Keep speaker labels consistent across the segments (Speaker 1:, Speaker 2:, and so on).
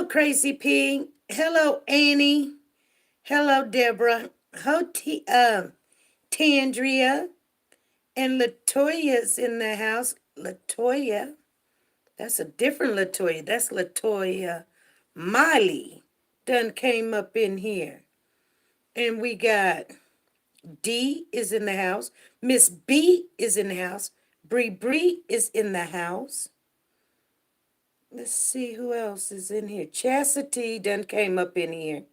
Speaker 1: Hello, Crazy P. Hello, Annie. Hello, Deborah. Tandria. And Latoya's in the house. Latoya. That's a different Latoya. That's Latoya Miley. Done came up in here. And we got D is in the house. Miss B is in the house. Bree is in the house. Let's see who else is in here. Chastity done came up in here.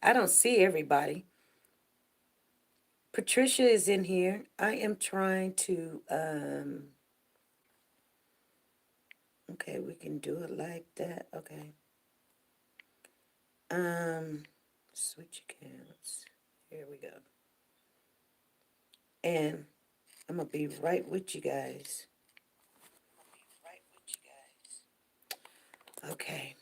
Speaker 1: I don't see everybody. Patricia is in here. I am trying to, okay, we can do it like that. Okay. Switch accounts. Here we go. And I'm going to be right with you guys. Okay.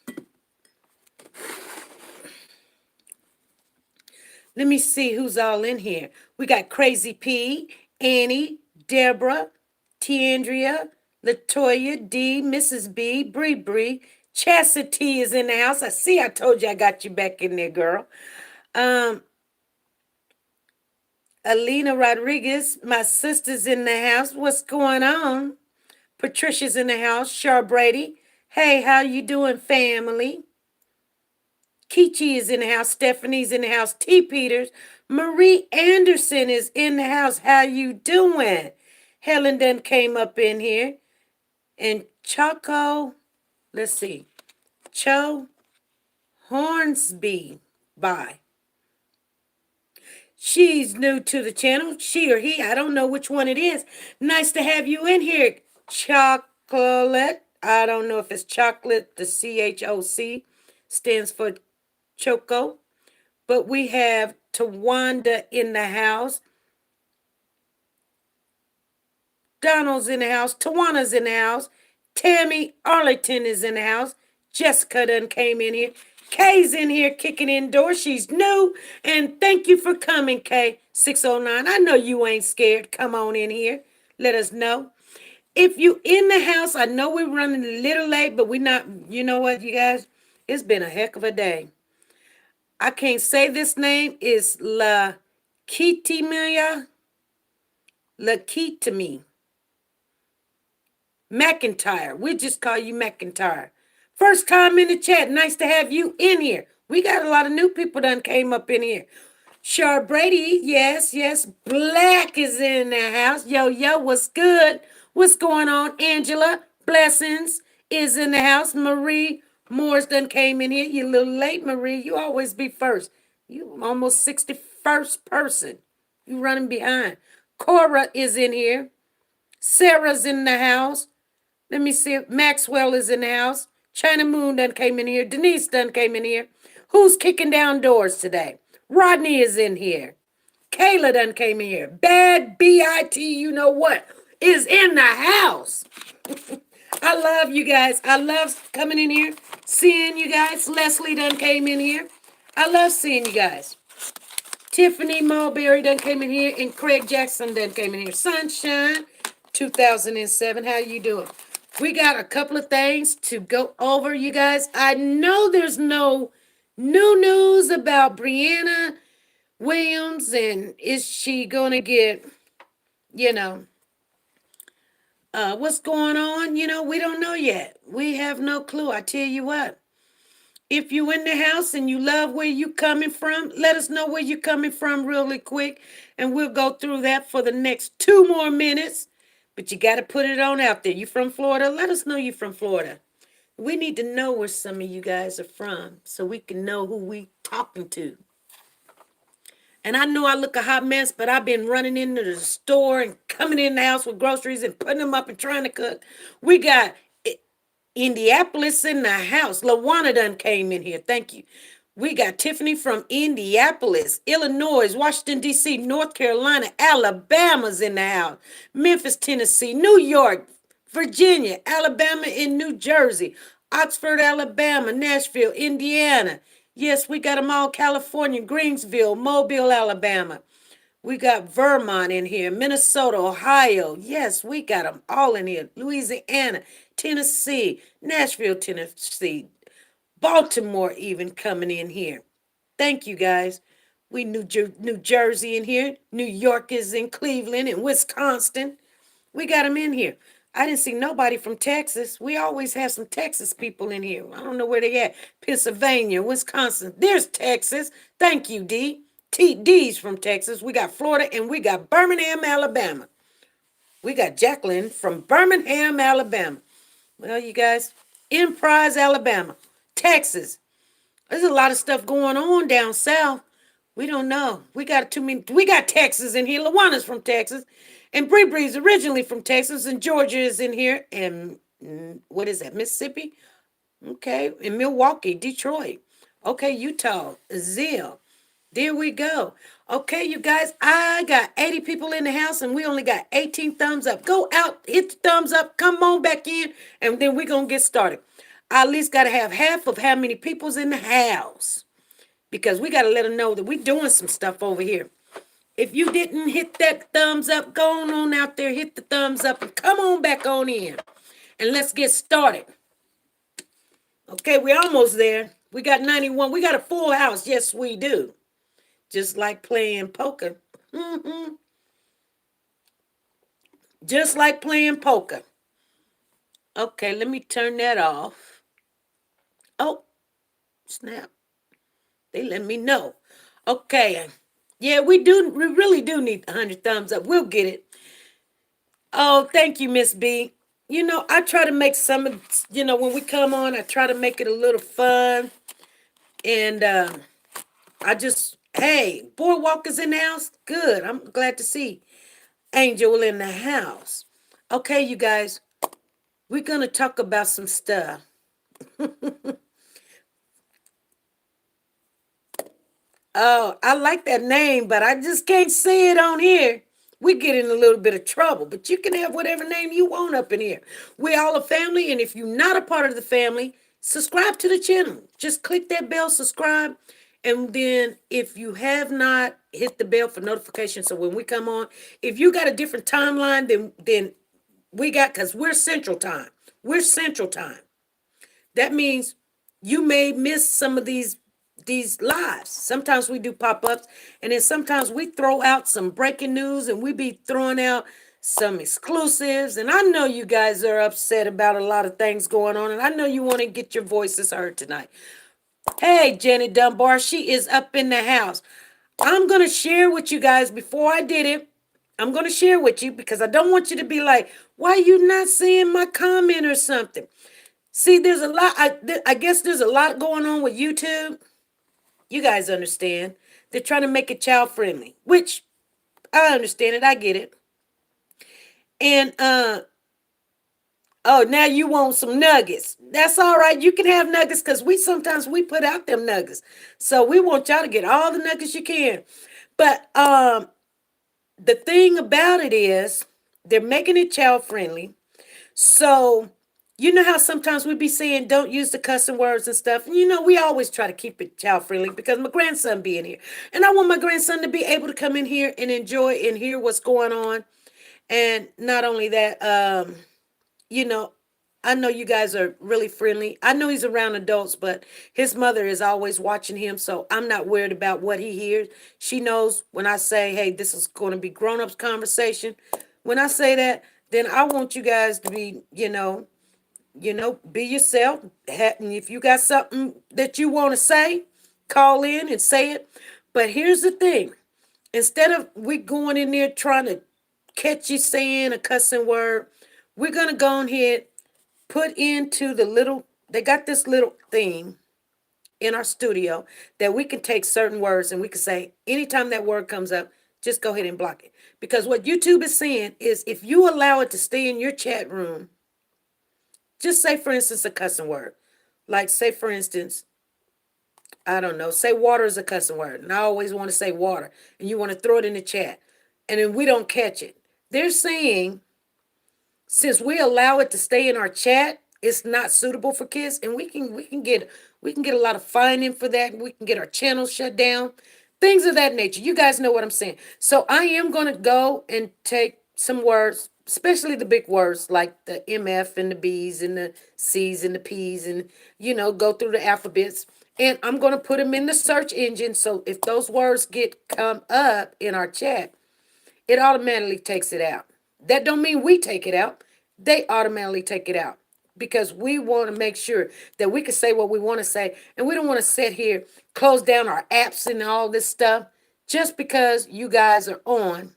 Speaker 1: Let me see who's all in here. We got Crazy P, Annie, Deborah, Tiandria, Latoya, D, Mrs. B, Bree. Chastity is in the house. I see I told you I got you back in there, girl. Alina Rodriguez, my sister's in the house. What's going on? Patricia's in the house. Char Brady. Hey, how you doing, family? Kichi is in the house. Stephanie's in the house. T. Peters. Marie Anderson is in the house. How you doing? Helen done came up in here. And Choco, let's see. Cho Hornsby. Bye. She's new to the channel. She or he, I don't know which one it is. Nice to have you in here. Chocolate. I don't know if it's chocolate. The CHOC stands for Choco. But we have Tawanda in the house. Donald's in the house. Tawana's in the house. Tammy Arlington is in the house. Jessica done came in here. Kay's in here kicking indoors. She's new. And thank you for coming, Kay. 609. I know you ain't scared. Come on in here. Let us know. If you in the house, I know we're running a little late, but we're not. You know what, you guys? It's been a heck of a day. I can't say this name. It's La Kitimia. La Kitimi. McIntyre. We just call you McIntyre. First time in the chat. Nice to have you in here. We got a lot of new people done came up in here. Char Brady, yes. Black is in the house. Yo, what's good? What's going on? Angela, blessings, is in the house. Marie Moore's done came in here. You a little late, Marie. You always be first. You almost 61st person. You running behind. Cora is in here. Sarah's in the house. Let me see if Maxwell is in the house. China Moon done came in here. Denise done came in here. Who's kicking down doors today? Rodney is in here. Kayla done came in here. Bad B-I-T, you know what, is in the house. I love you guys. I love coming in here, seeing you guys. Leslie done came in here. I love seeing you guys. Tiffany Mulberry done came in here. And Craig Jackson done came in here. Sunshine 2007. How you doing? We got a couple of things to go over, you guys. I know there's no new news about Brianna Williams, and is she going to get, what's going on? We don't know yet. We have no clue. I tell you what, if you in the house and you love where you coming from, let us know where you coming from really quick, and we'll go through that for the next 2 more minutes. But you got to put it on out there. You from Florida? Let us know you from Florida. We need to know where some of you guys are from so we can know who we talking to. And I know I look a hot mess, but I've been running into the store and coming in the house with groceries and putting them up and trying to cook. We got Indianapolis in the house. LaWanna done came in here. Thank you. We got Tiffany from Indianapolis, Illinois, Washington, D.C., North Carolina, Alabama's in the house, Memphis, Tennessee, New York, Virginia, Alabama, and New Jersey, Oxford, Alabama, Nashville, Indiana. Yes, we got them all. California, Greensville, Mobile, Alabama. We got Vermont in here, Minnesota, Ohio. Yes, we got them all in here. Louisiana, Tennessee, Nashville, Tennessee, Baltimore even coming in here. Thank you guys. We New Jersey in here. New York is in Cleveland and Wisconsin. We got them in here. I didn't see nobody from Texas. We always have some Texas people in here. I don't know where they at. Pennsylvania, Wisconsin. There's Texas. Thank you, D. D's from Texas. We got Florida and we got Birmingham, Alabama. We got Jacqueline from Birmingham, Alabama. Well, you guys, Enterprise, Alabama, Texas. There's a lot of stuff going on down south. We don't know. We got too many. We got Texas in here. Lawana's from Texas, and Bree Bree's originally from Texas, and Georgia is in here, and what is that? Mississippi. Okay, in Milwaukee, Detroit. Okay, Utah, Zell. There we go. Okay, you guys, I got 80 people in the house and we only got 18 thumbs up. Go out, hit the thumbs up, come on back in, and then we're going to get started. I at least got to have half of how many people's in the house because we got to let them know that we're doing some stuff over here. If you didn't hit that thumbs up, go on out there, hit the thumbs up, and come on back on in. And let's get started. Okay, we're almost there. We got 91. We got a full house. Yes, we do. Just like playing poker. Just like playing poker. Okay, let me turn that off. Oh, snap. They let me know. Okay. Yeah, we really do need 100 thumbs up. We'll get it. Oh, thank you, Miss B. You know, I try to make some of, when we come on, I try to make it a little fun. And hey, Boardwalk is in the house. Good. I'm glad to see Angel in the house. Okay, you guys, we're going to talk about some stuff. Oh, I like that name, but I just can't say it on here. We get in a little bit of trouble, but you can have whatever name you want up in here. We're all a family, and if you're not a part of the family, subscribe to the channel. Just click that bell, subscribe, and then if you have not, hit the bell for notifications. So when we come on, if you got a different timeline than we got, because we're Central Time. We're Central Time. That means you may miss some of these lives. Sometimes we do pop-ups, and then sometimes we throw out some breaking news, and we be throwing out some exclusives. And I know you guys are upset about a lot of things going on, and I know you want to get your voices heard tonight. Hey, Janet Dunbar, she is up in the house. I'm going to share with you guys before I did it. I'm going to share with you because I don't want you to be like, why you not seeing my comment or something? See, there's a lot. I guess there's a lot going on with YouTube. You guys understand. They're trying to make it child friendly, which I understand it. I get it. And, oh, now you want some nuggets. That's all right. You can have nuggets because sometimes we put out them nuggets. So we want y'all to get all the nuggets you can. But the thing about it is they're making it child friendly. So you know how sometimes we be saying don't use the cussing words and stuff. And we always try to keep it child friendly because my grandson be in here. And I want my grandson to be able to come in here and enjoy and hear what's going on. And not only that, I know you guys are really friendly. I know he's around adults, but his mother is always watching him. So I'm not worried about what he hears. She knows when I say, hey, this is going to be grown-ups conversation. When I say that, then I want you guys to be, be yourself. And if you got something that you want to say, call in and say it. But here's the thing. Instead of we going in there trying to catch you saying a cussing word, we're going to go on here, put into they got this little thing in our studio that we can take certain words and we can say, anytime that word comes up, just go ahead and block it. Because what YouTube is saying is if you allow it to stay in your chat room, just say, for instance, a cussing word. Like, say, for instance, I don't know, say water is a cussing word. And I always want to say water. And you want to throw it in the chat. And then we don't catch it. They're saying, since we allow it to stay in our chat, it's not suitable for kids. And we can get a lot of fining for that. We can get our channel shut down. Things of that nature. You guys know what I'm saying. So I am going to go and take some words especially the big words like the MF and the B's and the C's and the P's and, go through the alphabets. And I'm going to put them in the search engine. So if those words come up in our chat, it automatically takes it out. That don't mean we take it out. They automatically take it out because we want to make sure that we can say what we want to say. And we don't want to sit here, close down our apps and all this stuff just because you guys are on.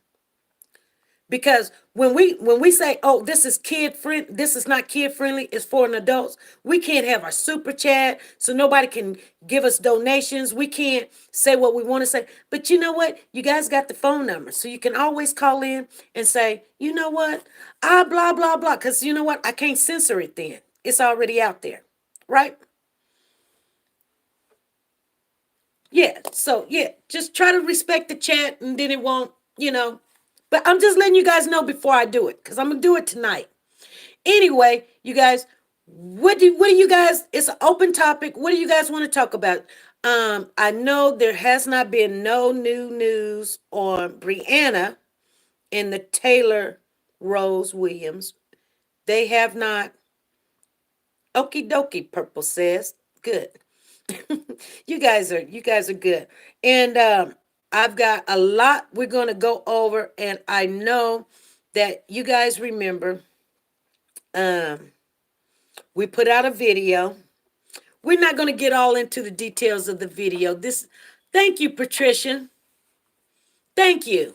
Speaker 1: Because when we say, oh, this is kid friend, this is not kid friendly, it's for an adults. We can't have our super chat, so nobody can give us donations. We can't say what we want to say. But you know what? You guys got the phone number, so you can always call in and say, you know what? Blah blah blah. Because you know what? I can't censor it. Then it's already out there, right? Yeah. So yeah, just try to respect the chat, and then it won't, But I'm just letting you guys know before I do it, because I'm gonna do it tonight. Anyway, you guys, what do you guys? It's an open topic. What do you guys want to talk about? I know there has not been no new news on Brianna and the Taylor Rose Williams. They have not. Okie dokie, Purple says. Good. You guys are good. And I've got a lot we're going to go over, and I know that you guys remember we put out a video. We're not going to get all into the details of the video. Thank you, Patricia. Thank you.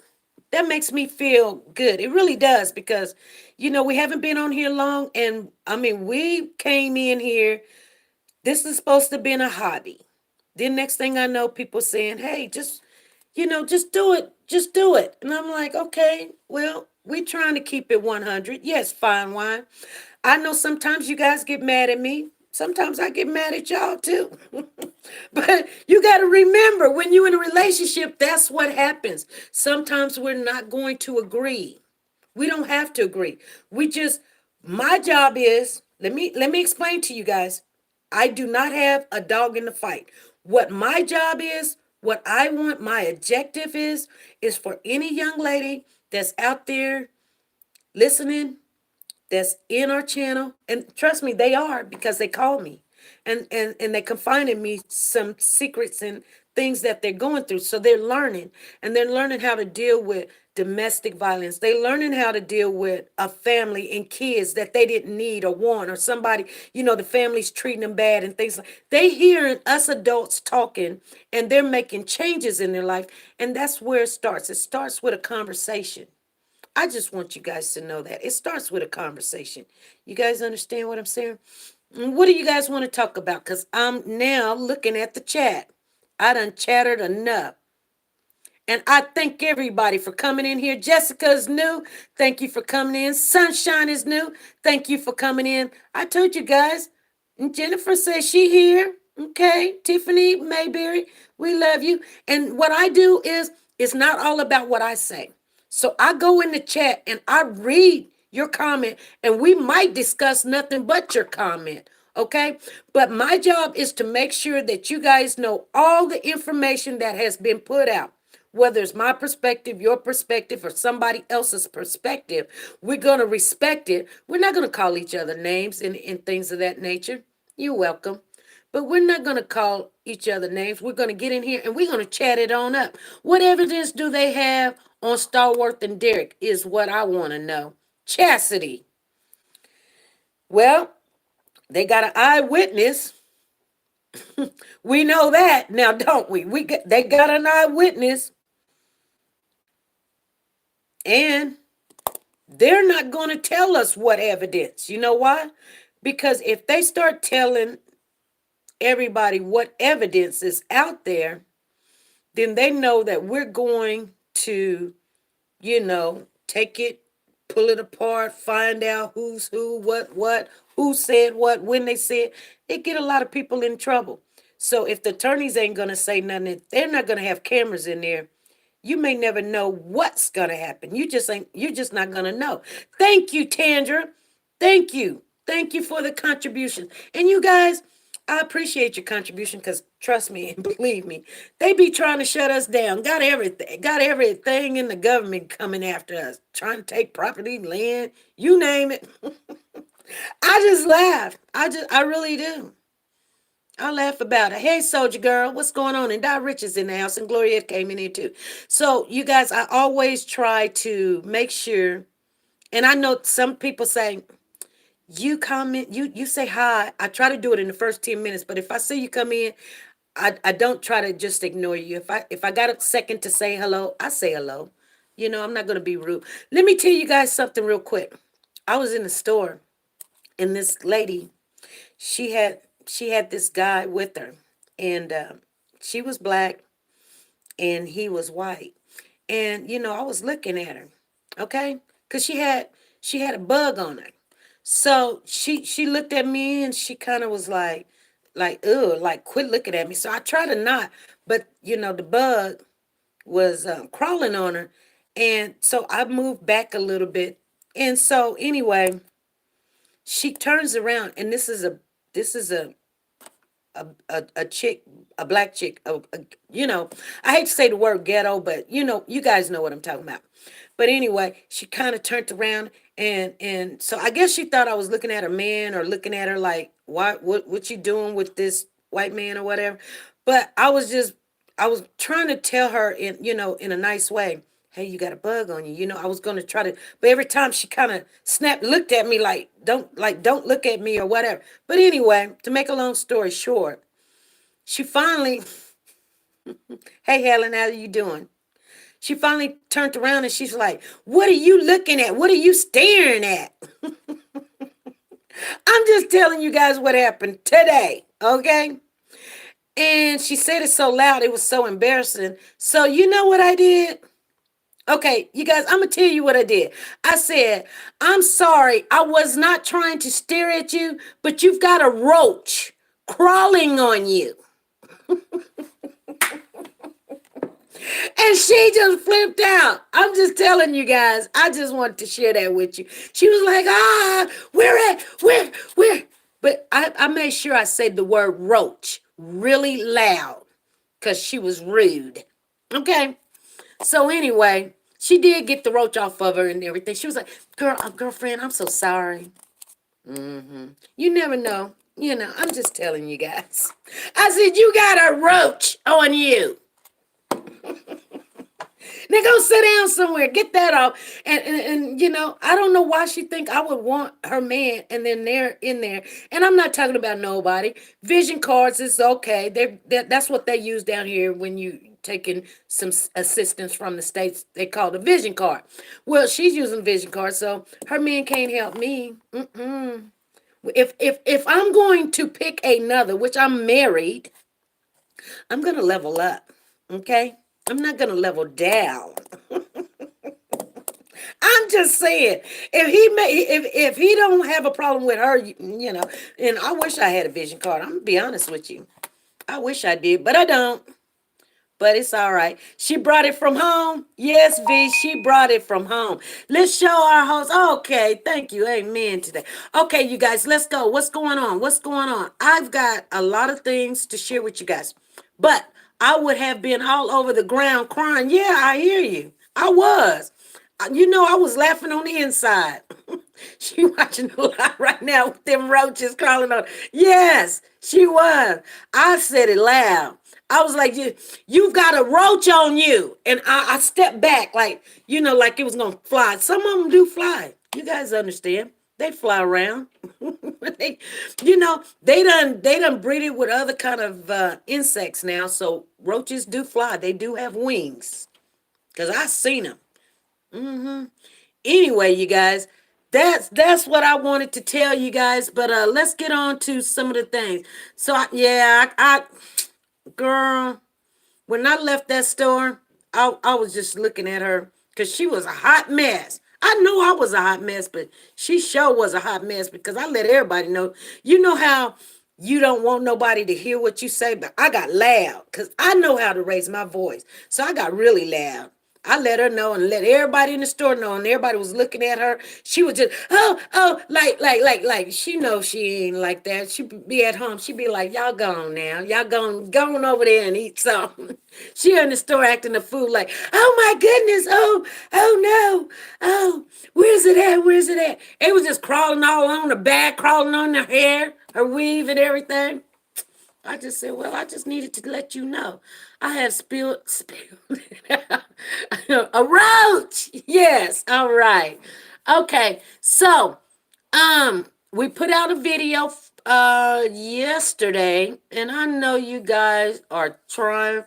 Speaker 1: That makes me feel good. It really does, because we haven't been on here long, and I mean, we came in here. This is supposed to be a hobby. Then next thing I know, people saying, hey, just do it. Just do it. And I'm like, okay, well, we're trying to keep it 100. Yes, fine wine. I know sometimes you guys get mad at me. Sometimes I get mad at y'all too. But you got to remember, when you're in a relationship, that's what happens. Sometimes we're not going to agree. We don't have to agree. My job is, let me explain to you guys. I do not have a dog in the fight. What my job is, what I want, my objective is for any young lady that's out there listening, that's in our channel, and trust me, they are, because they call me and they confide in me some secrets and things that they're going through. So they're learning, and they're learning how to deal with domestic violence. They're learning how to deal with a family and kids that they didn't need or want, or somebody, the family's treating them bad and things like. They hearing us adults talking, and they're making changes in their life, and that's where it starts. It starts with a conversation. I just want you guys to know that. It starts with a conversation. You guys understand what I'm saying? What do you guys want to talk about? Because I'm now looking at the chat. I done chattered enough. And I thank everybody for coming in here. Jessica's new. Thank you for coming in. Sunshine is new. Thank you for coming in. I told you guys. And Jennifer says she here. Okay. Tiffany Mayberry, we love you. And what I do is, it's not all about what I say. So I go in the chat and I read your comment, and we might discuss nothing but your comment. Okay. But my job is to make sure that you guys know all the information that has been put out. Whether it's my perspective, your perspective, or somebody else's perspective, we're going to respect it. We're not going to call each other names and things of that nature. You're welcome. But we're not going to call each other names. We're going to get in here and we're going to chat it on up. What evidence do they have on Starworth and Derek is what I want to know. Chastity. Well, they got an eyewitness. We know that now, don't we? They got an eyewitness. And they're not going to tell us what evidence. You know why? Because if they start telling everybody what evidence is out there, then they know that we're going to, take it, pull it apart, find out who's who, what, who said what, when they said. It get a lot of people in trouble. So if the attorneys ain't going to say nothing, if they're not going to have cameras in there, you may never know what's going to happen. You're just not going to know. Thank you, Tandra. Thank you. Thank you for the contribution. And you guys, I appreciate your contribution because trust me and believe me, they be trying to shut us down. Got everything in the government coming after us, trying to take property, land, you name it. I just laugh. I really do. I laugh about it. Hey, Soldier Girl, what's going on? And Di Rich is in the house, and Gloria came in here too. So, you guys, I always try to make sure, and I know some people say, you comment, you say hi. I try to do it in the first 10 minutes, but if I see you come in, I don't try to just ignore you. If I got a second to say hello, I say hello. I'm not gonna be rude. Let me tell you guys something real quick. I was in the store and this lady, she had she had this guy with her, and she was black and he was white. And I was looking at her, okay, because she had a bug on her. So she looked at me and she kind of was like, ugh, like quit looking at me. So I tried to not, but the bug was crawling on her, and so I moved back a little bit. And so anyway, she turns around, and this is a chick, a black chick. I hate to say the word ghetto, but you guys know what I'm talking about. But anyway, she kind of turned around, and so I guess she thought I was looking at her man or looking at her like, what you doing with this white man or whatever. But I was trying to tell her in a nice way, hey, you got a bug on you. I was gonna try to, but every time she kind of snapped, looked at me like don't look at me or whatever. But anyway, to make a long story short, she finally, hey Helen, how are you doing? She finally turned around and she's like, what are you looking at? What are you staring at? I'm just telling you guys what happened today, okay? And she said it so loud, it was so embarrassing. So you know what I did? Okay, you guys, I'm gonna tell you what I did. I said, I'm sorry, I was not trying to stare at you, but you've got a roach crawling on you. And she just flipped out. I'm just telling you guys, I just wanted to share that with you. She was like, where? But I made sure I said the word roach really loud because she was rude. Okay. So anyway, she did get the roach off of her and everything. She was like, girlfriend, I'm so sorry. You never know. I'm just telling you guys. I said, you got a roach on you. Now go sit down somewhere, get that off. And I don't know why she think I would want her man and then they're in there. And I'm not talking about nobody. Vision cards is okay. That's what they use down here when you taking some assistance from the states. They call it a vision card. Well, she's using vision card, so her man can't help me. If I'm going to pick another, which I'm married, I'm gonna level up. Okay? I'm not gonna level down. I'm just saying, if he don't have a problem with her, and I wish I had a vision card. I'm gonna be honest with you. I wish I did, but I don't. But it's all right. She brought it from home. Yes, V, she brought it from home. Let's show our host. Okay, thank you. Amen today. Okay, you guys, let's go. What's going on? What's going on? I've got a lot of things to share with you guys. But I would have been all over the ground crying. Yeah, I hear you. I was. I was laughing on the inside. She watching a lot right now with them roaches crawling on. Yes, she was. I said it loud. I was like, you've got a roach on you. And I stepped back like it was going to fly. Some of them do fly. You guys understand. They fly around. they, they done breeded with other kind of insects now. So roaches do fly. They do have wings. Because I seen them. Anyway, you guys, that's what I wanted to tell you guys. But let's get on to some of the things. So girl, when I left that store, I was just looking at her because she was a hot mess. I know I was a hot mess, but she sure was a hot mess because I let everybody know. You know how you don't want nobody to hear what you say, but I got loud because I know how to raise my voice. So I got really loud. I let her know and let everybody in the store know, and everybody was looking at her. She was just, oh, like. She knows she ain't like that. She be at home. She be like, y'all gone now. Y'all go on over there and eat something. She in the store acting the fool like, oh my goodness, oh no, oh, where's it at? Where's it at? It was just crawling all on her back, crawling on her hair, her weave and everything. I just said, well, I just needed to let you know. I have spilled a roach. Yes, all right. Okay, so we put out a video yesterday, and I know you guys are trying.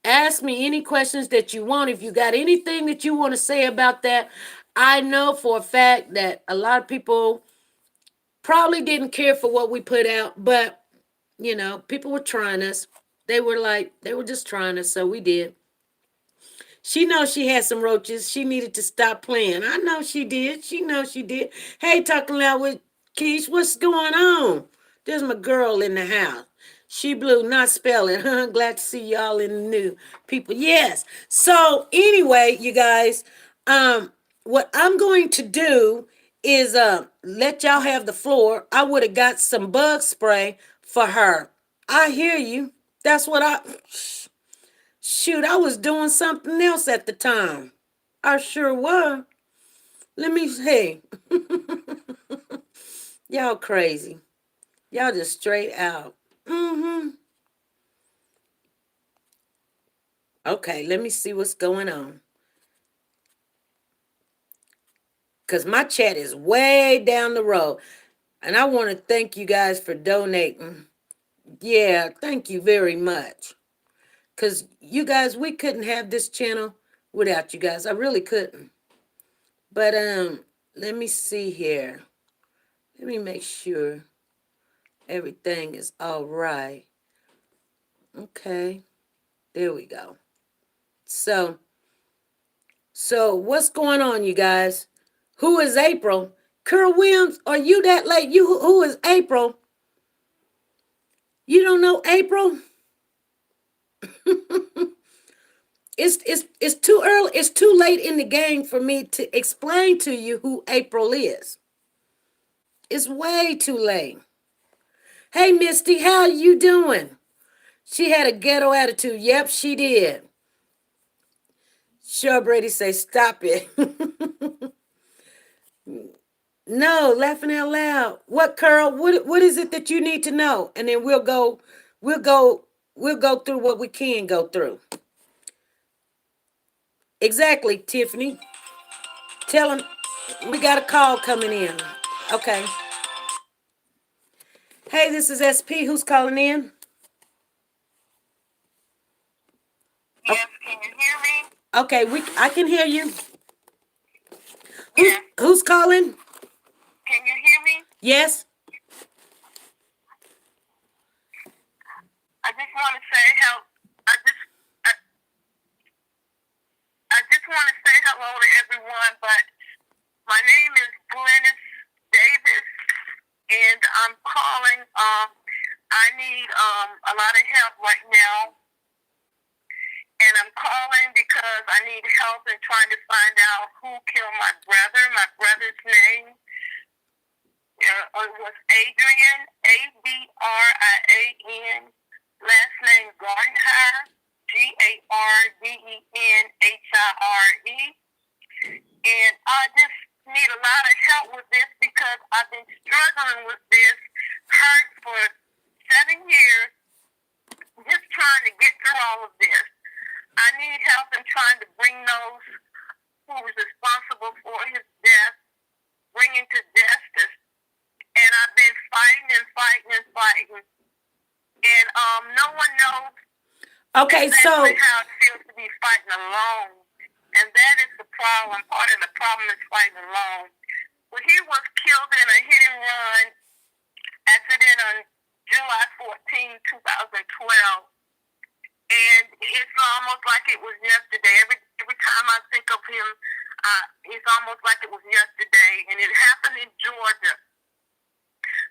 Speaker 1: Ask me any questions that you want. If you got anything that you want to say about that, I know for a fact that a lot of people probably didn't care for what we put out, but people were trying us. They were just trying us, so we did. She knows she had some roaches. She needed to stop playing. I know she did. She knows she did. Hey, talking loud with Keish, what's going on? There's my girl in the house. She blew, not spelling. Glad to see y'all in the new people. Yes. So anyway, you guys, what I'm going to do is let y'all have the floor. I would have got some bug spray for her. I hear you. That's what I shoot, I was doing something else at the time. I sure was. Hey, y'all crazy. Y'all just straight out. Okay, let me see what's going on. Because my chat is way down the road. And I want to thank you guys for donating. Yeah, thank you very much. Because you guys, we couldn't have this channel without you guys. I really couldn't. But let me see here. Let me make sure everything is all right. Okay. There we go. So what's going on, you guys? Who is April? Curl Williams, are you that late? Who is April? You don't know April? It's too early. It's too late in the game for me to explain to you who April is. It's way too late. Hey, Misty, how you doing? She had a ghetto attitude. Yep, she did. Sure, Brady say, stop it. No, laughing out loud. What, Curl? What is it that you need to know? And then we'll go through what we can go through. Exactly, Tiffany. Tell him we got a call coming in. Okay. Hey, this is SP. Who's calling in?
Speaker 2: Yes, can you hear me?
Speaker 1: Okay, I can hear you.
Speaker 2: Yes.
Speaker 1: Who's calling?
Speaker 2: Can you hear me?
Speaker 1: Yes.
Speaker 2: I just want to say I just want to say hello to everyone, but my name is Glennis Davis, and I'm calling. I need a lot of help right now, and I'm calling because I need help in trying to find out who killed my brother. My brother's name was Adrian, Abrian. Last name Gardner, Gardenhire. And I just need a lot of help with this because I've been struggling with this hurt for 7 years, just trying to get through all of this. I need help in trying to bring those who was responsible for his death, bringing to justice. And I've been fighting. And no one knows
Speaker 1: Okay,
Speaker 2: exactly how it feels to be fighting alone. And that is the problem. Part of the problem is fighting alone. Well, he was killed in a hit and run accident on July 14, 2012. And it's almost like it was yesterday. Every time I think of him, it's almost like it was yesterday. And it happened in Georgia.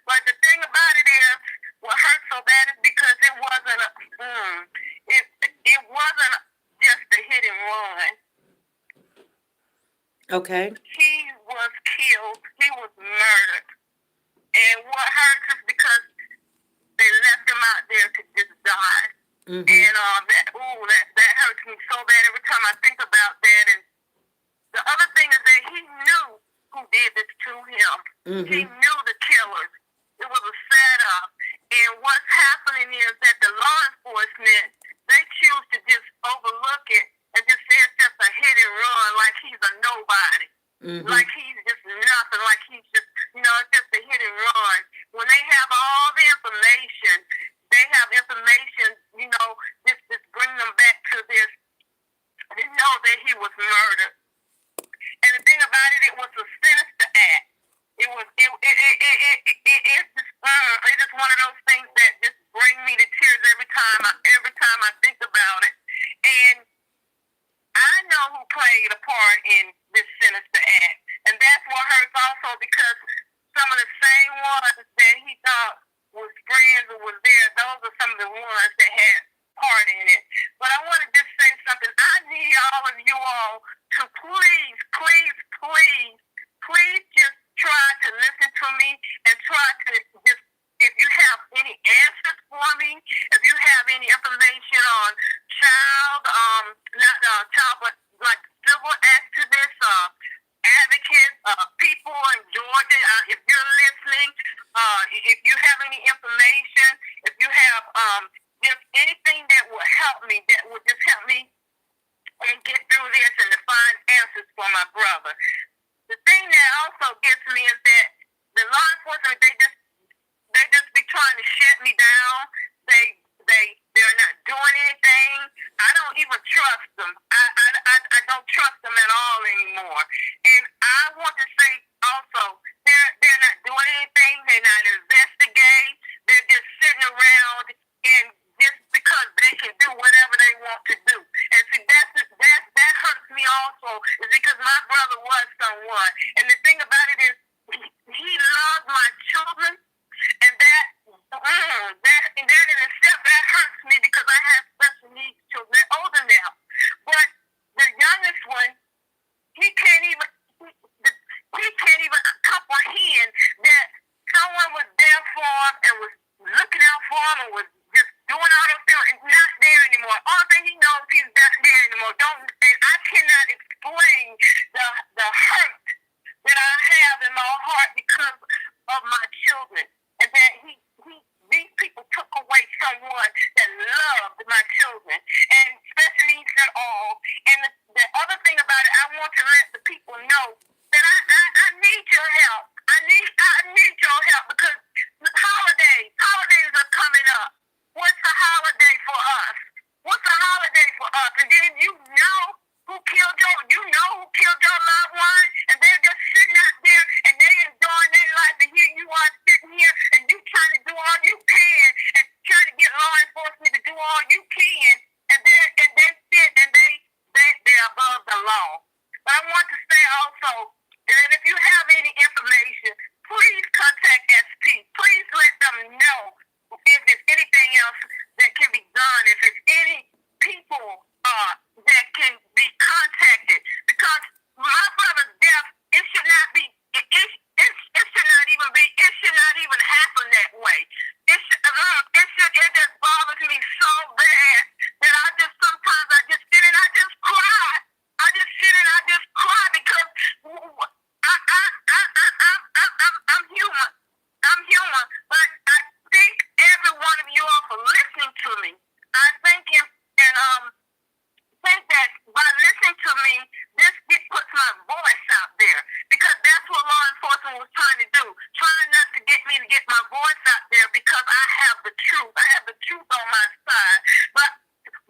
Speaker 2: But the thing about it is, what hurts so bad is because it wasn't just a hit and run.
Speaker 1: Okay.
Speaker 2: He was killed. He was murdered. And what hurts is because they left him out there to just die.
Speaker 1: Mm-hmm.
Speaker 2: And that hurts me so bad every time I think about that. And the other thing is that he knew who did this to him.
Speaker 1: Mm-hmm.
Speaker 2: He knew the killers. It was a setup. And what's happening is that the law enforcement, they choose to just overlook it and just say it's just a hit and run, like he's a nobody. Mm-hmm. Like he's just nothing, like he's just, it's just a hit and run. When they have all the information, just bring them back to this. They know that he was murdered. And the thing about it, it was a sinister act. It's just one of those things that just bring me to tears every time I think about it. And I know who played a part in this sinister act. And that's what hurts also, because some of the same ones that he thought was friends or was there, those are some of the ones that had part in it. But I want to just say something. I need all of you all to please just try to listen to me and try to just, if you have any answers for me, if you have any information on but like civil activists, advocates, people in Georgia, if you're listening, if you have any information, if you have just anything that will help me, that will just help me and get through this and to find answers for my brother. The thing that also gets me is that the law enforcement, they just be trying to shut me down. They're not doing anything. I don't even trust them. I don't trust them at all anymore. And I want to say also, they're not doing anything. They're not investigating. They're just sitting around and just because they can do whatever they want to do. And see, that hurts me also, is because my brother was someone. And the thing about it is, he loved my children, and that in itself, that hurts me because I have special needs children. They're older now. But the youngest one, he can't even comprehend that someone was there for him and was looking out for him and was just doing all those things and not there anymore. All thing he knows, he's not there anymore. And I cannot explain the hurt that I have in my heart because of my children, and that these people took away someone that loved my children, and special needs and all. And the other thing about it, I want to let the people know that I need your help. I need your help, because holidays are coming up. What's a holiday for us? What's a holiday for us? And then you know who killed your loved one, and they're just sitting out there and they enjoying their life, and here you are sitting here and you trying to do all you can and trying to get law enforcement to do all you can, and they sit and they're above the law. But I want to say also that if you have any information, please contact SP. Please let them know if there's anything else that can be done, if there's any people that can be contacted, because my brother's death, it should not even happen that way. It just bothers me so bad that sometimes I just sit and I just cry. I just sit and I just cry because I'm human. I'm human, but I thank every one of you all for listening to me. I thank him, and think that by listening to me, this puts my voice out there, because that's what law enforcement was trying to do, trying not to get me to get my voice out there, because I have the truth. I have the truth on my side. But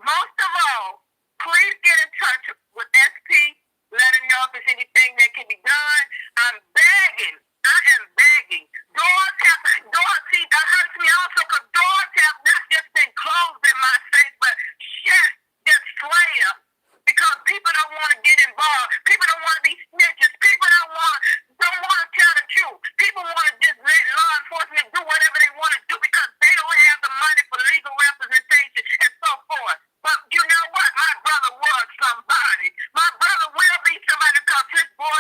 Speaker 2: most of all, please get in touch with SP. Let him know if there's anything that can be done. I'm begging. I am begging. See, that hurts me also, because doors have not just been closed in my face, but shut, just slammed. Because people don't want to get involved. People don't want to be snitches. People don't want to tell the truth. People want to just let law enforcement do whatever they want to do because they don't have the money for legal representation and so forth. But you know what? My brother was somebody. My brother will be somebody, because his boy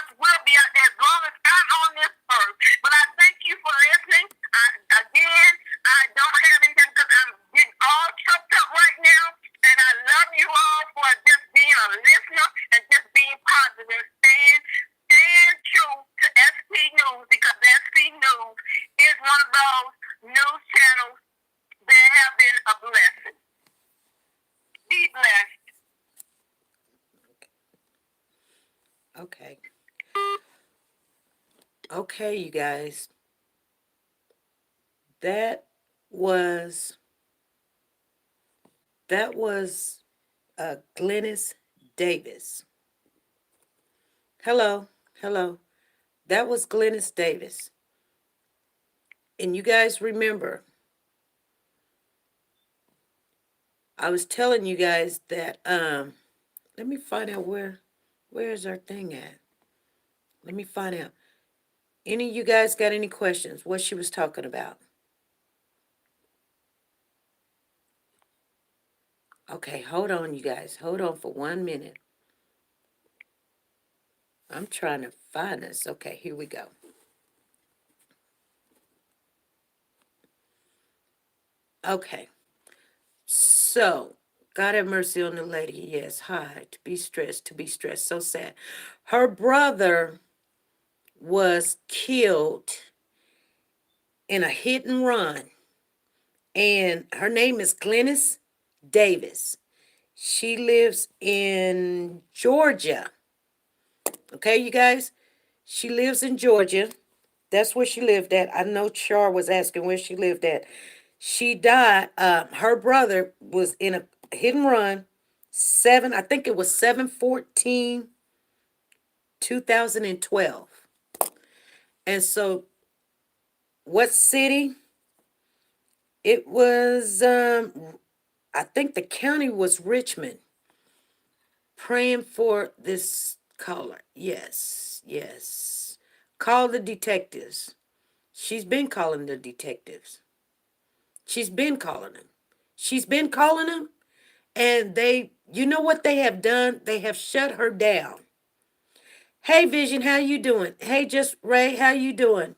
Speaker 1: Okay. Okay, you guys. That was that was Glennis Davis. Hello, hello. That was Glennis Davis. And you guys remember, I was telling you guys that let me find out where is our thing at? Let me find out. Any of you guys got any questions? What she was talking about? Okay, hold on, you guys. Hold on for 1 minute. I'm trying to find this. Okay, here we go. Okay, so God have mercy on the lady. Yes, hi. To be stressed, to be stressed. So sad. Her brother was killed in a hit and run, and her name is Glennis Davis. She lives in Georgia. Okay, you guys? She lives in Georgia. That's where she lived at. I know Char was asking where she lived at. She died. Her brother was in a hit and run. I think it was 7/14/2012. And so, what city? It was, I think the county was Richmond. Praying for this caller. Yes, yes. Call the detectives. She's been calling the detectives. She's been calling them. She's been calling them, and you know what they have done? They have shut her down. Hey, Vision, how you doing? Hey, Just Ray, how you doing?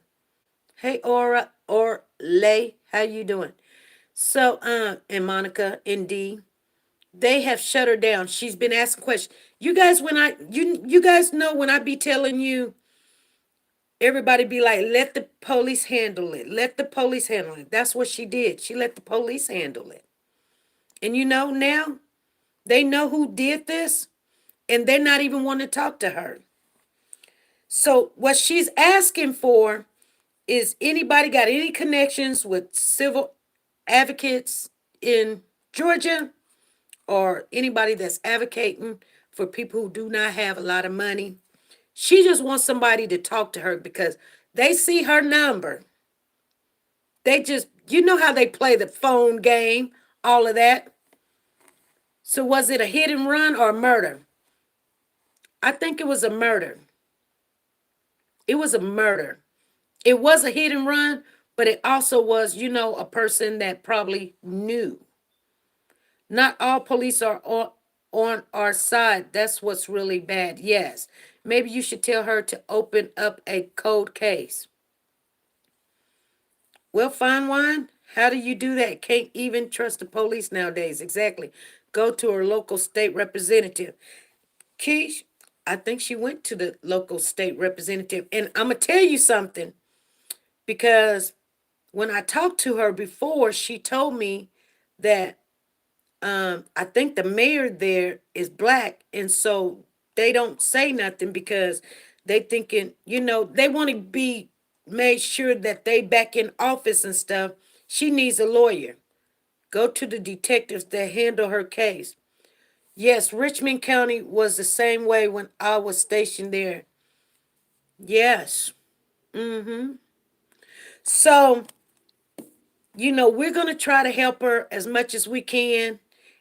Speaker 1: Hey, Aura or Lay, how you doing? So, and Monica and Dee, they have shut her down. She's been asking questions. You guys, you guys know when I be telling you, everybody be like, let the police handle it. Let the police handle it. That's what she did. She let the police handle it. And you know now, they know who did this, and they're not even wanting to talk to her. So what she's asking for is anybody got any connections with civil advocates in Georgia or anybody that's advocating for people who do not have a lot of money. She just wants somebody to talk to her because they see her number. They just, you know how they play the phone game, all of that. So was it a hit and run or a murder? I think it was a murder. It was a murder. It was a hit and run, but it also was, a person that probably knew. Not all police are on our side. That's what's really bad. Yes. Maybe you should tell her to open up a cold case. Well, fine wine. How do you do that? Can't even trust the police nowadays. Exactly. Go to her local state representative. Keish, I think she went to the local state representative. And I'm going to tell you something because when I talked to her before, she told me that I think the mayor there is black, and so they don't say nothing because they thinking, they want to be made sure that they back in office and stuff. She needs a lawyer. Go to the detectives that handle her case. Yes, Richmond County was the same way when I was stationed there. Yes. Mm-hmm. So we're going to try to help her as much as we can.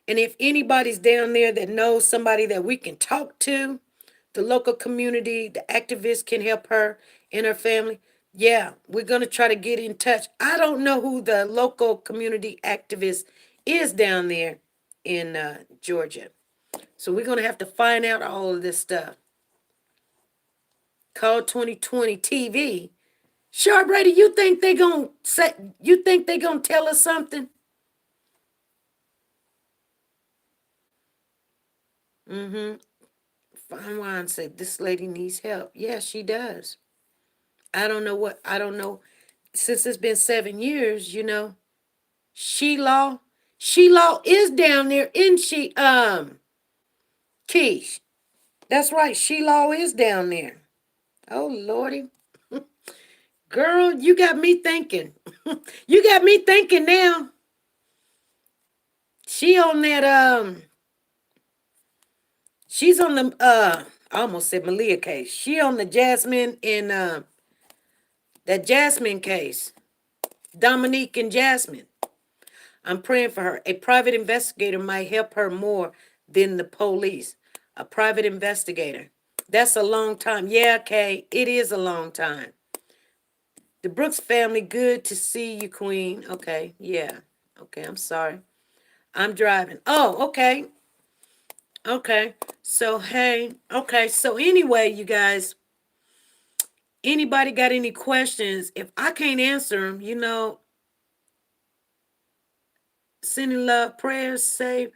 Speaker 1: And if anybody's down there that knows somebody that we can talk to, the local community, the activists can help her and her family. Yeah, we're going to try to get in touch. I don't know who the local community activist is down there in Georgia. So we're going to have to find out all of this stuff. Call 2020 TV. Sure, Brady, you think they gonna tell us something? Mm-hmm. Fine wine said this lady needs help. Yeah, she does. I don't know. Since it's been 7 years, She Law. She Law is down there, isn't she? Keish. That's right. Sheila is down there. Oh, Lordy. Girl, you got me thinking. You got me thinking now. She on that, she's on the, I almost said Malia case. She on the Jasmine in, that Jasmine case. Dominique and Jasmine. I'm praying for her. A private investigator might help her more than the police. A private investigator. That's a long time. Yeah, Kay, it is a long time. The Brooks family, good to see you, Queen. Okay, yeah. Okay, I'm sorry. I'm driving. Oh, okay. Okay. So, hey, okay. So, anyway, you guys, anybody got any questions? If I can't answer them, sending love prayers, save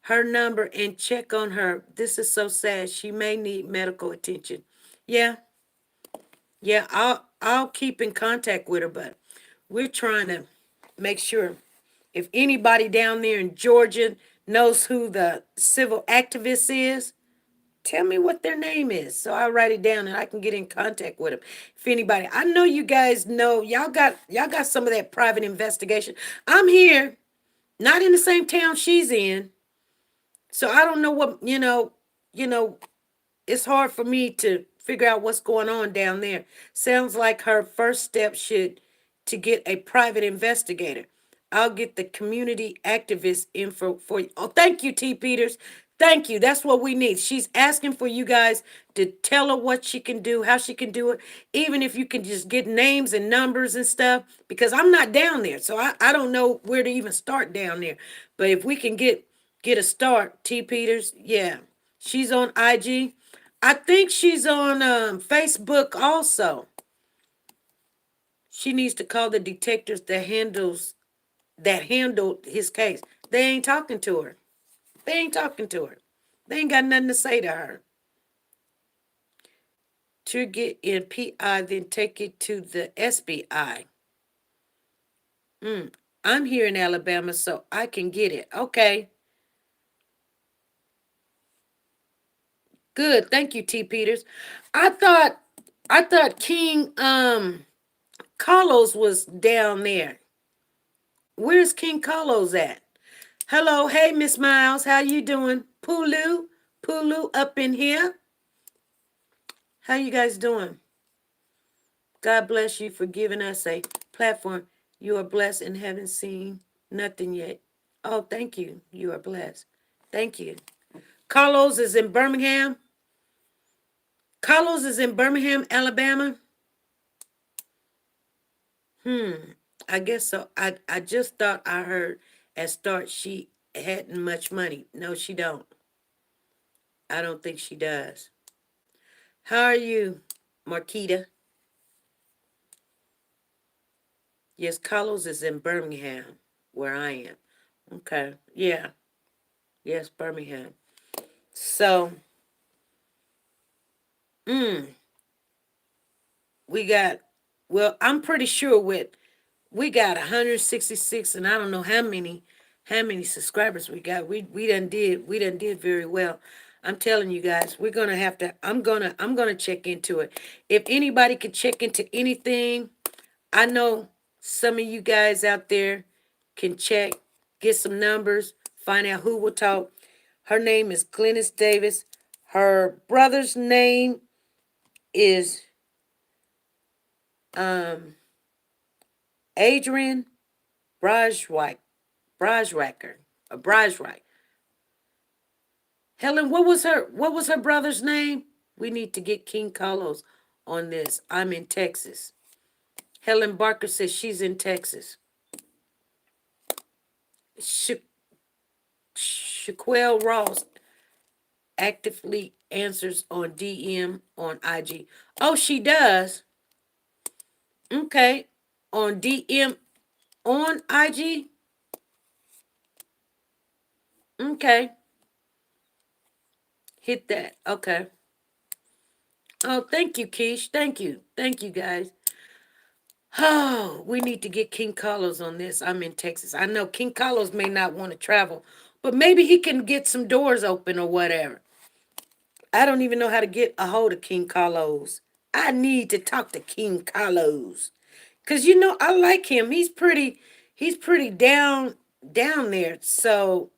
Speaker 1: her number and check on her. This is so sad. She may need medical attention. Yeah, yeah, I'll keep in contact with her, but we're trying to make sure if anybody down there in Georgia knows who the civil activist is, tell me what their name is so I'll write it down and I can get in contact with them. If anybody, I know you guys know y'all got some of that private investigation. I'm here, not in the same town she's in. So I don't know what, it's hard for me to figure out what's going on down there. Sounds like her first step should to get a private investigator. I'll get the community activist info for you. Oh, thank you, T. Peters. Thank you. That's what we need. She's asking for you guys to tell her what she can do, how she can do it, even if you can just get names and numbers and stuff, because I'm not down there. So I don't know where to even start down there. But if we can get a start, T. Peters, yeah. She's on IG. I think she's on Facebook also. She needs to call the detectives that handled his case. They ain't talking to her. They ain't talking to her. They ain't got nothing to say to her. To get in PI, then take it to the SBI. I'm here in Alabama, so I can get it. Okay. Good. Thank you, T. Peters. I thought King Carlos was down there. Where's King Carlos at? Hello, hey Miss Miles, how you doing? Pulu up in here. How you guys doing? God bless you for giving us a platform. You are blessed and haven't seen nothing yet. Oh, thank you. You are blessed. Thank you. Carlos is in Birmingham. Carlos is in Birmingham, Alabama. I guess so. I just thought I heard at start she hadn't much money. No, she don't. I don't think she does. How are you, Marquita? Yes, Carlos is in Birmingham, where I am. Okay. Yeah. Yes, Birmingham. So, we got, well, I'm pretty sure we got 166 and I don't know how many subscribers we got. We done did very well. I'm telling you guys, we're gonna have to I'm gonna check into it. If anybody can check into anything, I know some of you guys out there can check, get some numbers, find out who will talk. Her name is Glennis Davis. Her brother's name is um Adrian Brajwack, Brajwacker, or Brajwack. Helen, what was her brother's name? We need to get King Carlos on this. I'm in Texas. Helen Barker says she's in Texas. Shaquelle Ross actively answers on DM on IG. Oh, she does. Okay. On DM on IG. Okay. Hit that. Okay. Oh, thank you, Keish. Thank you. Thank you, guys. Oh, we need to get King Carlos on this. I'm in Texas. I know King Carlos may not want to travel, but maybe he can get some doors open or whatever. I don't even know how to get a hold of King Carlos. I need to talk to King Carlos. Cause I like him. He's pretty down there. So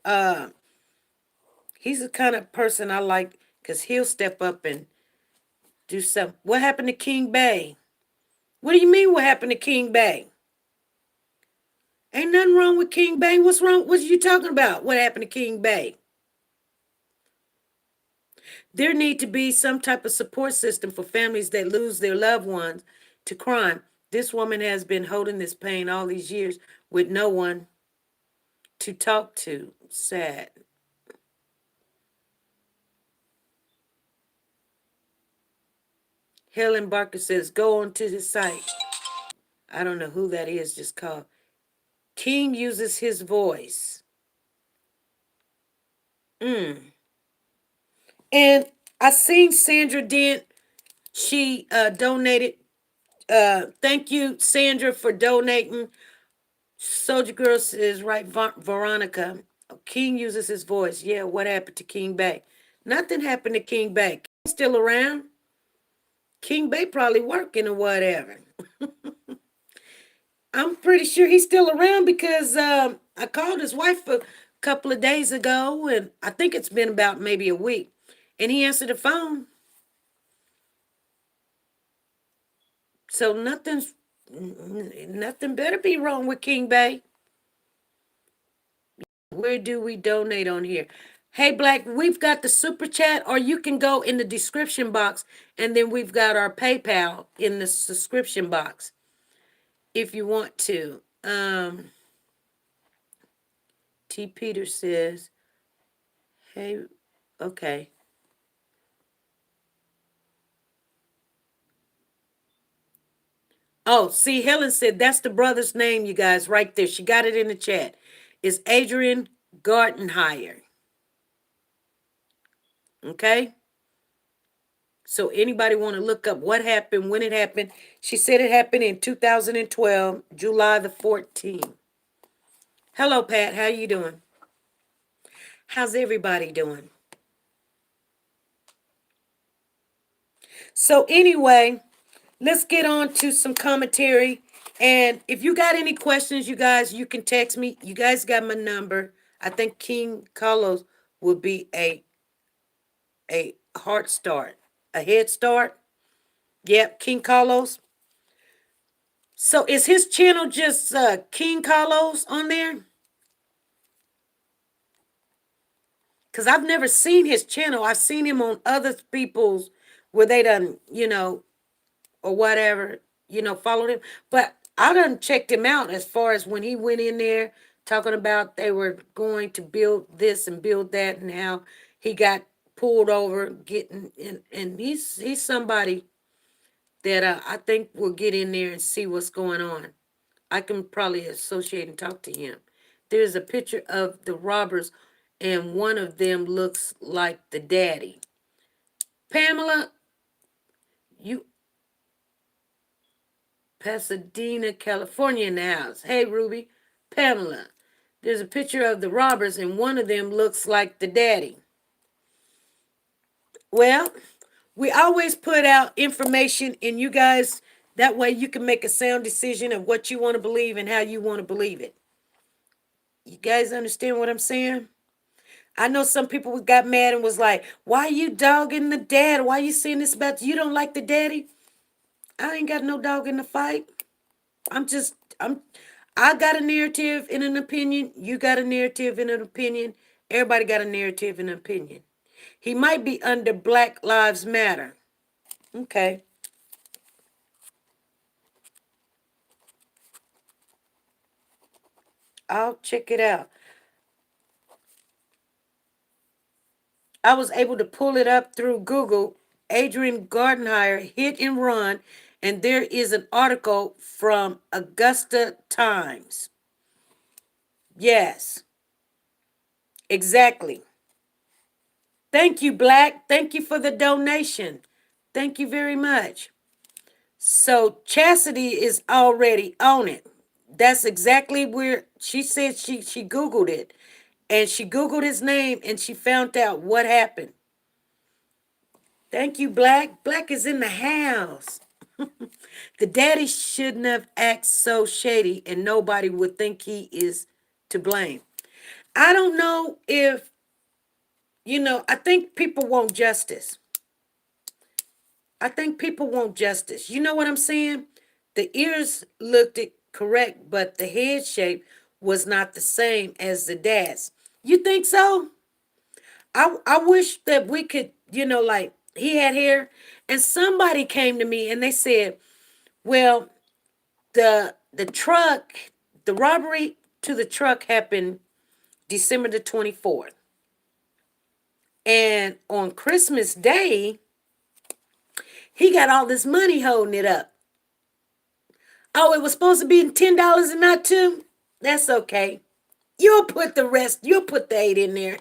Speaker 1: uh he's the kind of person I like because he'll step up and do something. What happened to King Bay? What do you mean what happened to King Bay? Ain't nothing wrong with King Bay. What's wrong? What you talking about? What happened to King Bay? There need to be some type of support system for families that lose their loved ones to crime. This woman has been holding this pain all these years with no one to talk to. Sad. Helen Barker says, go on to his site. I don't know who that is, just called. King uses his voice. And I seen Sandra Dent. She donated. Thank you, Sandra, for donating. Soldier Girl says, right, Veronica. King uses his voice. Yeah, what happened to King Bay? Nothing happened to King Bay. King's still around. King Bay probably working or whatever. I'm pretty sure he's still around because I called his wife a couple of days ago, and I think it's been about maybe a week, and he answered the phone. So nothing better be wrong with King Bay. Where do we donate on here? Hey, Black, we've got the super chat, or you can go in the description box, and then we've got our PayPal in the subscription box if you want to. T. Peter says, hey, okay. Oh, see, Helen said that's the brother's name, you guys, right there. She got it in the chat. It's Adrian Gartenhire. Okay? So anybody want to look up what happened, when it happened? She said it happened in 2012, July the 14th. Hello, Pat. How you doing? How's everybody doing? So anyway, let's get on to some commentary. And if you got any questions, you guys, you can text me. You guys got my number. I think King Carlos will be a heart start, a head start. Yep, King Carlos. So is his channel just King Carlos on there? Because I've never seen his channel. I've seen him on other people's where they done, or whatever, followed him. But I done checked him out as far as when he went in there talking about they were going to build this and build that and how he got pulled over getting and he's somebody that I think will get in there and see what's going on. I can probably associate and talk to him. There's a picture of the robbers, and one of them looks like the daddy. Pamela, you Pasadena, California in the house. Hey, Ruby. Pamela, there's a picture of the robbers, and one of them looks like the daddy. Well, we always put out information, and you guys, that way you can make a sound decision of what you want to believe and how you want to believe it. You guys understand what I'm saying? I know some people got mad and was like, why you dogging the dad? Why you saying this about you don't like the daddy? I ain't got no dog in the fight. I got a narrative and an opinion. You got a narrative and an opinion. Everybody got a narrative and an opinion. He might be under Black Lives Matter. Okay. I'll check it out. I was able to pull it up through Google. Adrian Gardenhire hit and run, and there is an article from Augusta Times. Yes, exactly. Thank you, Black. Thank you for the donation. Thank you very much. So Chastity is already on it. That's exactly where she said she Googled it. And she Googled his name and she found out what happened. Thank you, Black. Black is in the house. The daddy shouldn't have acted so shady and nobody would think he is to blame. I don't know if, I think people want justice. I think people want justice. You know what I'm saying? The ears looked it correct, but the head shape was not the same as the dad's. You think so? I wish that we could, like he had hair, and somebody came to me and they said, well, the truck, the robbery to the truck happened December the 24th. And on Christmas Day, he got all this money holding it up. Oh, it was supposed to be $10 and not two? That's okay. You'll put the rest, you'll put the 8 in there.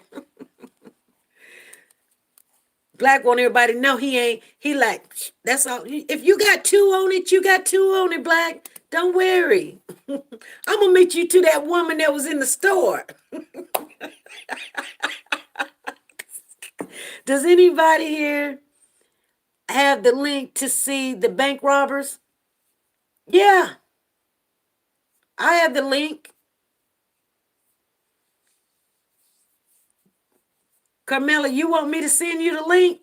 Speaker 1: Black want everybody to know he ain't, he like, that's all. If you got 2 on it, you got 2 on it, Black. Don't worry. I'm going to meet you to that woman that was in the store. Does anybody here have the link to see the bank robbers? Yeah, I have the link. Carmela, you want me to send you the link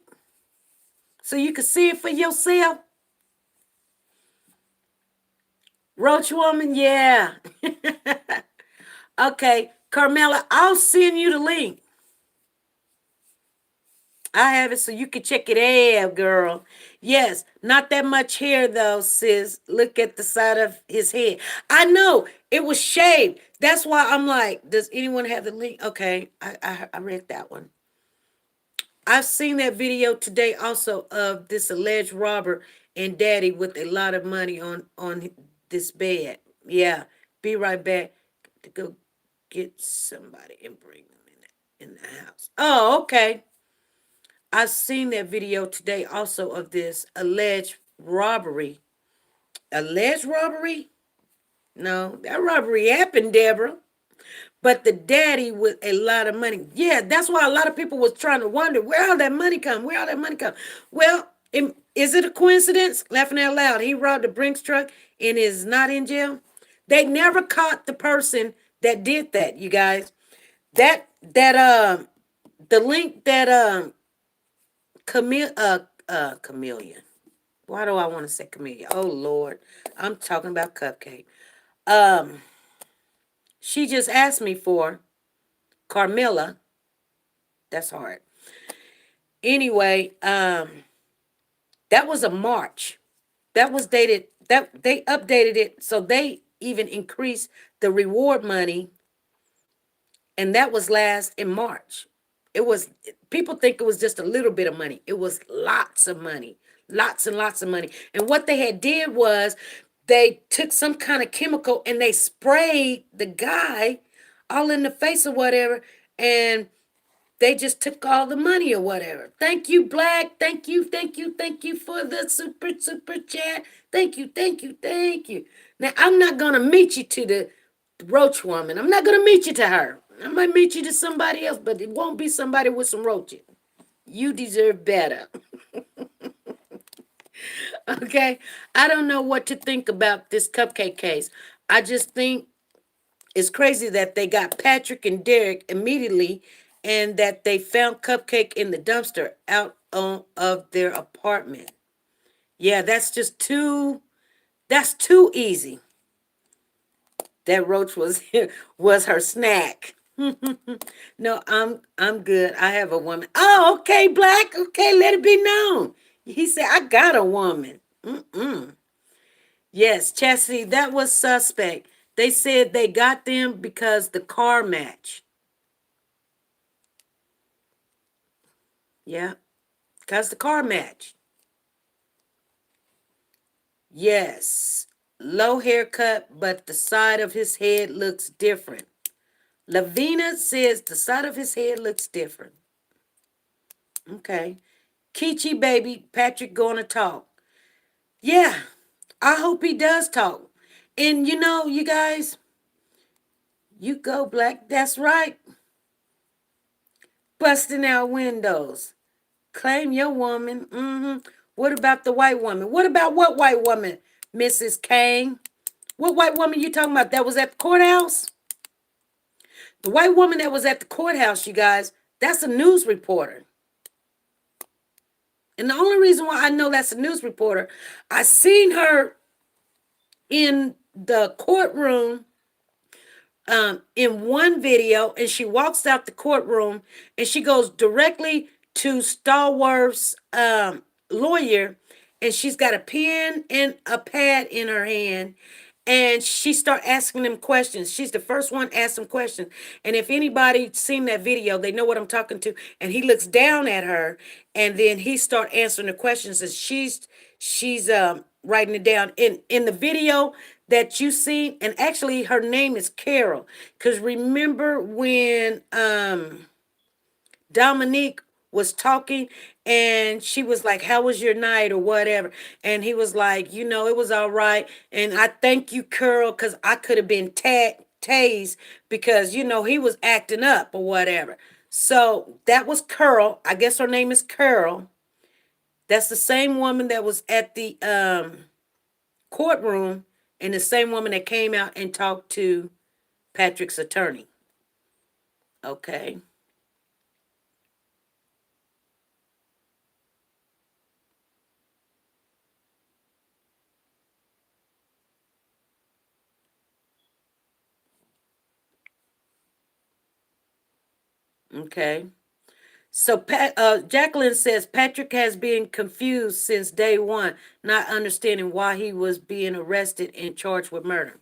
Speaker 1: so you can see it for yourself? Roach woman, yeah. Okay, Carmela, I'll send you the link. I have it so you can check it out, girl. Yes, not that much hair though, sis. Look at the side of his head. I know it was shaved. That's why I'm like, does anyone have the link? Okay, I read that one. I've seen that video today also of this alleged robber and daddy with a lot of money on this bed. Yeah, be right back to go get somebody and bring them in the house. Oh, okay. I've seen that video today also of this alleged robbery. Alleged robbery? No, that robbery happened, Deborah. But the daddy with a lot of money. Yeah, that's why a lot of people was trying to wonder where all that money come. Where all that money come? Well, is it a coincidence? Laughing out loud. He robbed a Brinks truck and is not in jail. They never caught the person that did that, you guys. That the link that Chameleon. Why do I want to say Chameleon? Oh Lord, I'm talking about Cupcake. Um, she just asked me for Carmilla. That's hard. Anyway, that was a March. That was dated. That they updated it, so they even increased the reward money, and that was last in March. It was people think it was just a little bit of money. It was lots of money, lots and lots of money. And what they had did was they took some kind of chemical and they sprayed the guy all in the face or whatever, and they just took all the money or whatever. Thank you, Black. Thank you for the super chat. Thank you. Now I'm not gonna meet you to the roach woman. I'm not gonna meet you to her. I might meet you to somebody else, but it won't be somebody with some roaches. You deserve better. Okay? I don't know what to think about this Cupcake case. I just think it's crazy that they got Patrick and Derek immediately and that they found Cupcake in the dumpster out of their apartment. Yeah, that's too easy. That roach was was her snack. No, I'm good. I have a woman. Oh, okay, Black. Okay, let it be known. He said, I got a woman. Mm-mm. Yes, Chastity, that was suspect. They said they got them because the car match. Yeah, because the car match. Yes, low haircut, but the side of his head looks different. Lavina says the side of his head looks different. Okay. Kichi baby, Patrick going to talk. Yeah, I hope he does talk. And you guys, you go Black. That's right. Busting out windows. Claim your woman. What about the white woman? What about what white woman, Mrs. Kane? What white woman you talking about that was at the courthouse? The white woman that was at the courthouse, you guys, that's a news reporter. And the only reason why I know that's a news reporter, I seen her in the courtroom in one video, and she walks out the courtroom and she goes directly to Stallworth's lawyer, and she's got a pen and a pad in her hand, and she start asking them questions. She's the first one to ask them questions. And if anybody seen that video, they know what I'm talking to. And he looks down at her, and then he start answering the questions, and she's writing it down in the video that you see. And actually her name is Carol, because remember when Dominique was talking, and she was like, how was your night or whatever, and he was like, it was all right, and I thank you, Carol, because I could have been tased, because he was acting up or whatever. So that was Carol. I guess her name is Carol. That's the same woman that was at the courtroom, and the same woman that came out and talked to Patrick's attorney. Okay. Okay. So Jacqueline says Patrick has been confused since day one, not understanding why he was being arrested and charged with murder.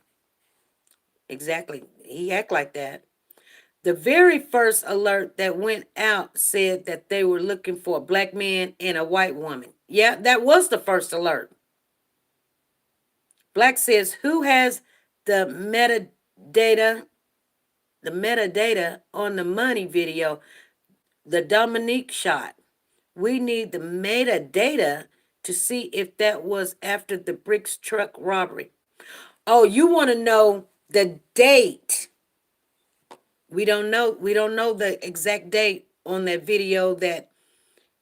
Speaker 1: Exactly. He act like that. The very first alert that went out said that they were looking for a black man and a white woman. Yeah, that was the first alert. Black says, who has the metadata on the money video, the Dominique shot? We need the metadata to see if that was after the bricks truck robbery. Oh, you want to know the date? We don't know. We don't know the exact date on that video that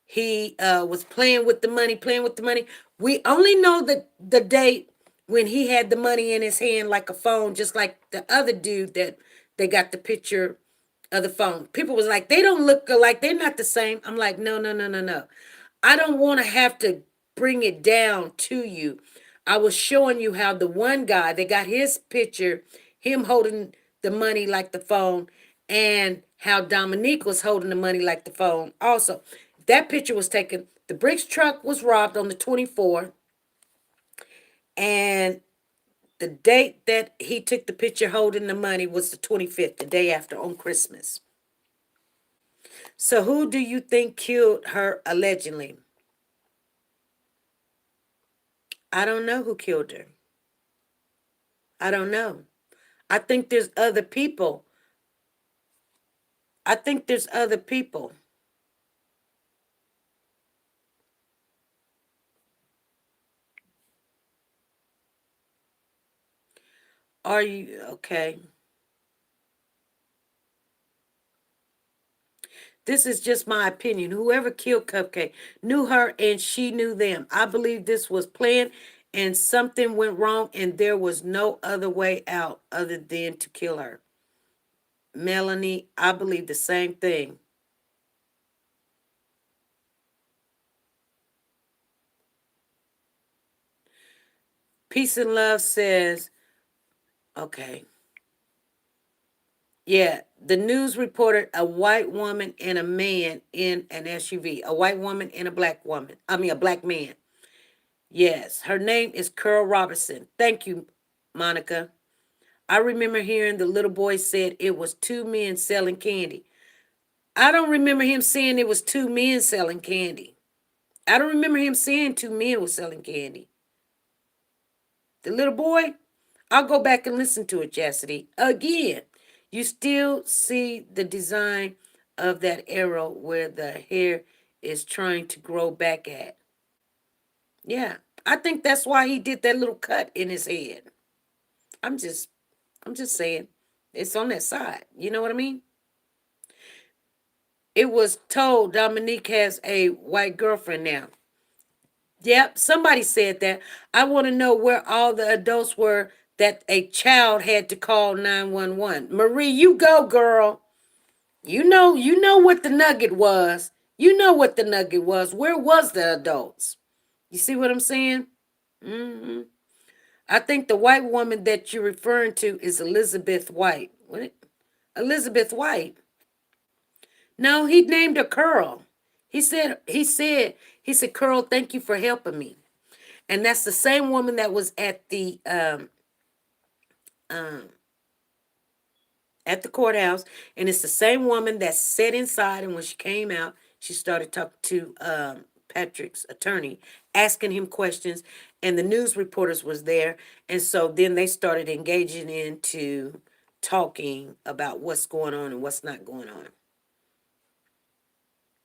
Speaker 1: he was playing with the money, playing with the money. We only know the date when he had the money in his hand like a phone, just like the other dude that they got the picture of the phone. People was like, they don't look alike. They're not the same. I'm like, no, no, no, no, no. I don't want to have to bring it down to you. I was showing you how the one guy, they got his picture, him holding the money like the phone, and how Dominique was holding the money like the phone. Also, that picture was taken. The bricks truck was robbed on the 24th, and the date that he took the picture holding the money was the 25th, the day after, on Christmas. So who do you think killed her allegedly? I don't know who killed her. I don't know. I think there's other people. I think there's other people. Are you okay? This is just my opinion. Whoever killed Cupcake knew her and she knew them. I believe this was planned and something went wrong and there was no other way out other than to kill her. Melanie, I believe the same thing. Peace and Love says, okay. Yeah, the news reported a white woman and a man in an SUV. A white woman and a black woman. I mean, a black man. Yes, her name is Carl Robertson. Thank you, Monica. I remember hearing the little boy said it was two men selling candy. I don't remember him saying it was two men selling candy. I don't remember him saying two men were selling candy. The little boy, I'll go back and listen to it, Chastity. Again, you still see the design of that arrow where the hair is trying to grow back at. Yeah, I think that's why he did that little cut in his head. I'm just I'm just saying it's on that side. You know what I mean? It was told Dominique has a white girlfriend now. Yep, somebody said that. I want to know where all the adults were that a child had to call 911. Marie, you go, girl. You know what the nugget was. You know what the nugget was. Where was the adults? You see what I'm saying? Hmm. I think the white woman that you're referring to is Elizabeth White. What? Elizabeth White. No, he named her Curl. He said, Curl, thank you for helping me. And that's the same woman that was um, at the courthouse, and it's the same woman that sat inside. And when she came out, she started talking to Patrick's attorney, asking him questions, and the news reporters was there, and so then they started engaging into talking about what's going on and what's not going on.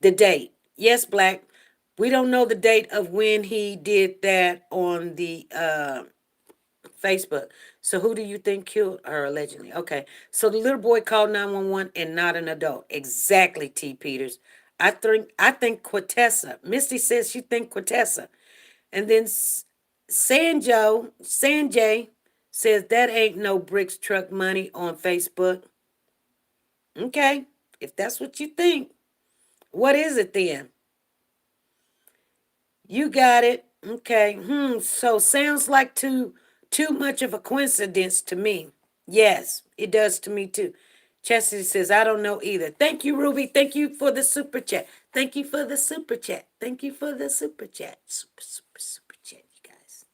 Speaker 1: The date, yes, Black. We don't know the date of when he did that on the Facebook. So who do you think killed her allegedly? Okay. So the little boy called 911 and not an adult. Exactly, T. Peters. I think Quintessa. Misty says she think Quintessa. And then Sanjay says that ain't no bricks truck money on Facebook. Okay. If that's what you think, what is it then? You got it. Okay. So sounds like too much of a coincidence to me. Yes, it does to me too. Chastity says, I don't know either. Thank you, Ruby. Thank you for the super chat. Thank you for the super chat. Thank you for the super chat. Super chat, you guys.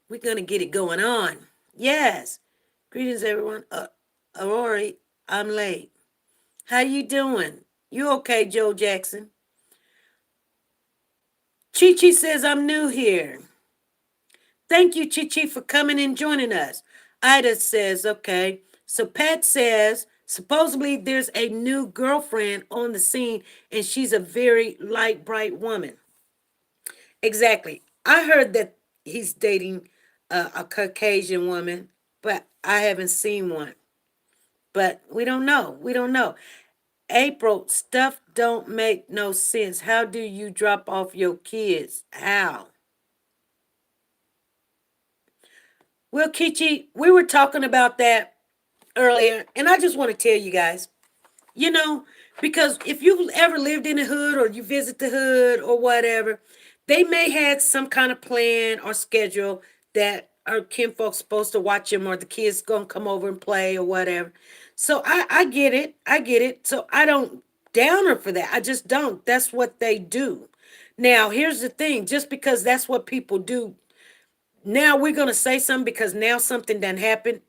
Speaker 1: We're gonna get it going on. Yes. Greetings, everyone. Aurori, I'm late. How you doing? You okay, Joe Jackson? Chi Chi says I'm new here. Thank you, Chi Chi, for coming and joining us. Ida says, okay. So Pat says, supposedly there's a new girlfriend on the scene and she's a very light, bright woman. Exactly. I heard that he's dating a Caucasian woman, but I haven't seen one. But we don't know. We don't know. April, stuff don't make no sense. How do you drop off your kids? How? Well, Kichi, we were talking about that earlier, and I just want to tell you guys, you know, because if you've ever lived in the hood or you visit the hood or whatever, they may had some kind of plan or schedule that our kinfolk's supposed to watch them or the kids gonna come over and play or whatever. So I get it. I get it. So I don't down her for that. I just don't. That's what they do. Now, here's the thing, just because that's what people do, now we're gonna say something because now something done happened.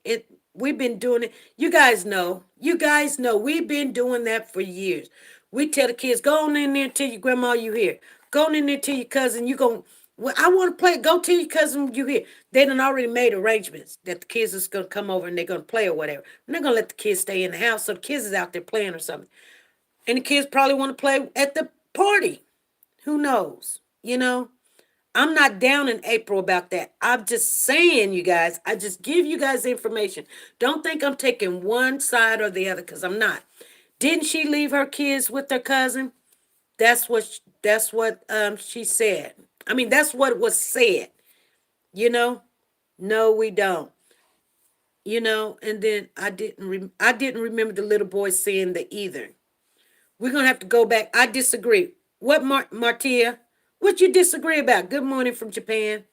Speaker 1: We've been doing it. You guys know. You guys know we've been doing that for years. We tell the kids, go on in there and tell your grandma you here. Go on in there and tell your cousin you going well, I want to play. Go tell your cousin you here. They done already made arrangements that the kids is gonna come over and they're gonna play or whatever. They're not gonna let the kids stay in the house, so the kids is out there playing or something. And the kids probably want to play at the party. Who knows? You know? I'm not down in April about that. I'm just saying, you guys, I just give you guys information. Don't think I'm taking one side or the other because I'm not. Didn't she leave her kids with her cousin? That's what she said. I mean, that's what was said. You know? No, we don't. You know, and then I didn't remember the little boy saying that either. We're gonna have to go back. I disagree. What Martia? What you disagree about? Good morning from Japan.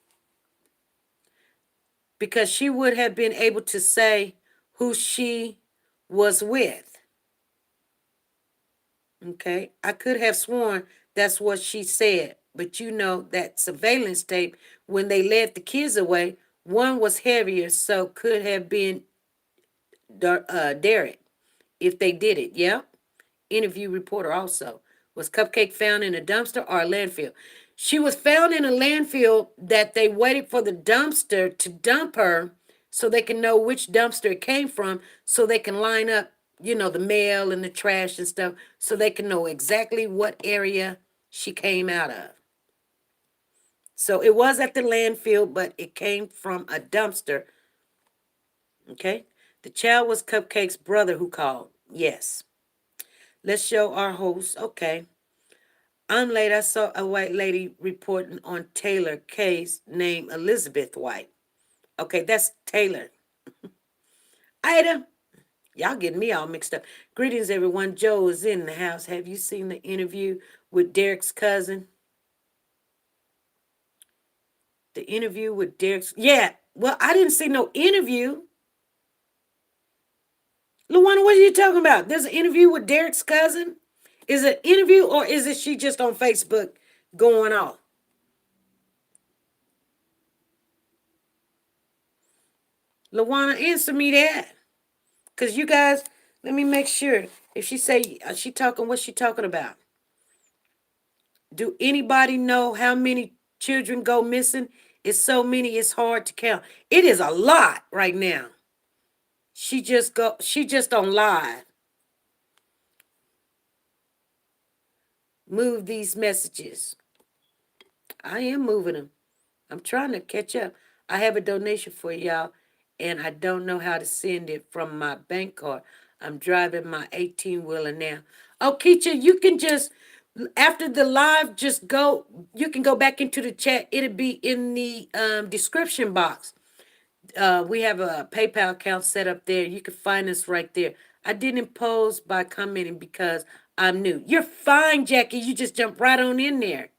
Speaker 1: Because she would have been able to say who she was with. Okay. I could have sworn that's what she said. But you know that surveillance tape, when they led the kids away, one was heavier, so could have been Derek if they did it. Yeah. Interview reporter also. Was Cupcake found in a dumpster or a landfill? She was found in a landfill that they waited for the dumpster to dump her so they can know which dumpster it came from so they can line up, the mail and the trash and stuff so they can know exactly what area she came out of. So it was at the landfill, but it came from a dumpster. Okay? The child was Cupcake's brother who called. Yes. Let's show our host. Okay. I'm late. I saw a white lady reporting on Taylor case named Elizabeth White. Okay, that's Taylor. Ida, y'all getting me all mixed up. Greetings, everyone. Joe is in the house. Have you seen the interview with Derek's cousin? The interview with Derek's. Yeah. Well, I didn't see no interview. Luana, what are you talking about? There's an interview with Derek's cousin? Is it an interview or is it she just on Facebook going off? Luana, answer me that. Because you guys, let me make sure. If she say she talking, what's she talking about? Do anybody know how many children go missing? It's so many, it's hard to count. It is a lot right now. She just on live. Move these messages. I am moving them. I'm trying to catch up. I have a donation for y'all, and I don't know how to send it from my bank card. I'm driving my 18-wheeler now. Oh, Keisha, you can just, after the live, just go, you can go back into the chat. It'll be in the description box. We have a PayPal account set up there. You can find us right there. I didn't pose by commenting because I'm new. You're fine, Jackie. You just jump right on in there.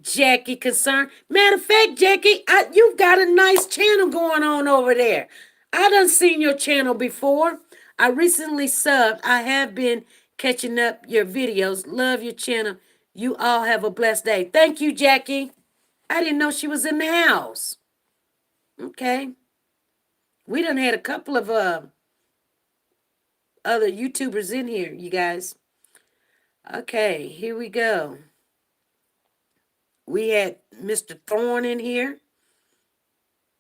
Speaker 1: Jackie concerned. Matter of fact, Jackie, you've got a nice channel going on over there. I done seen your channel before. I recently subbed. I have been catching up your videos. Love your channel. You all have a blessed day. Thank you, Jackie. I didn't know she was in the house. Okay. We done had a couple of other YouTubers in here, you guys. Okay, here we go. We had Mr. Thorne in here.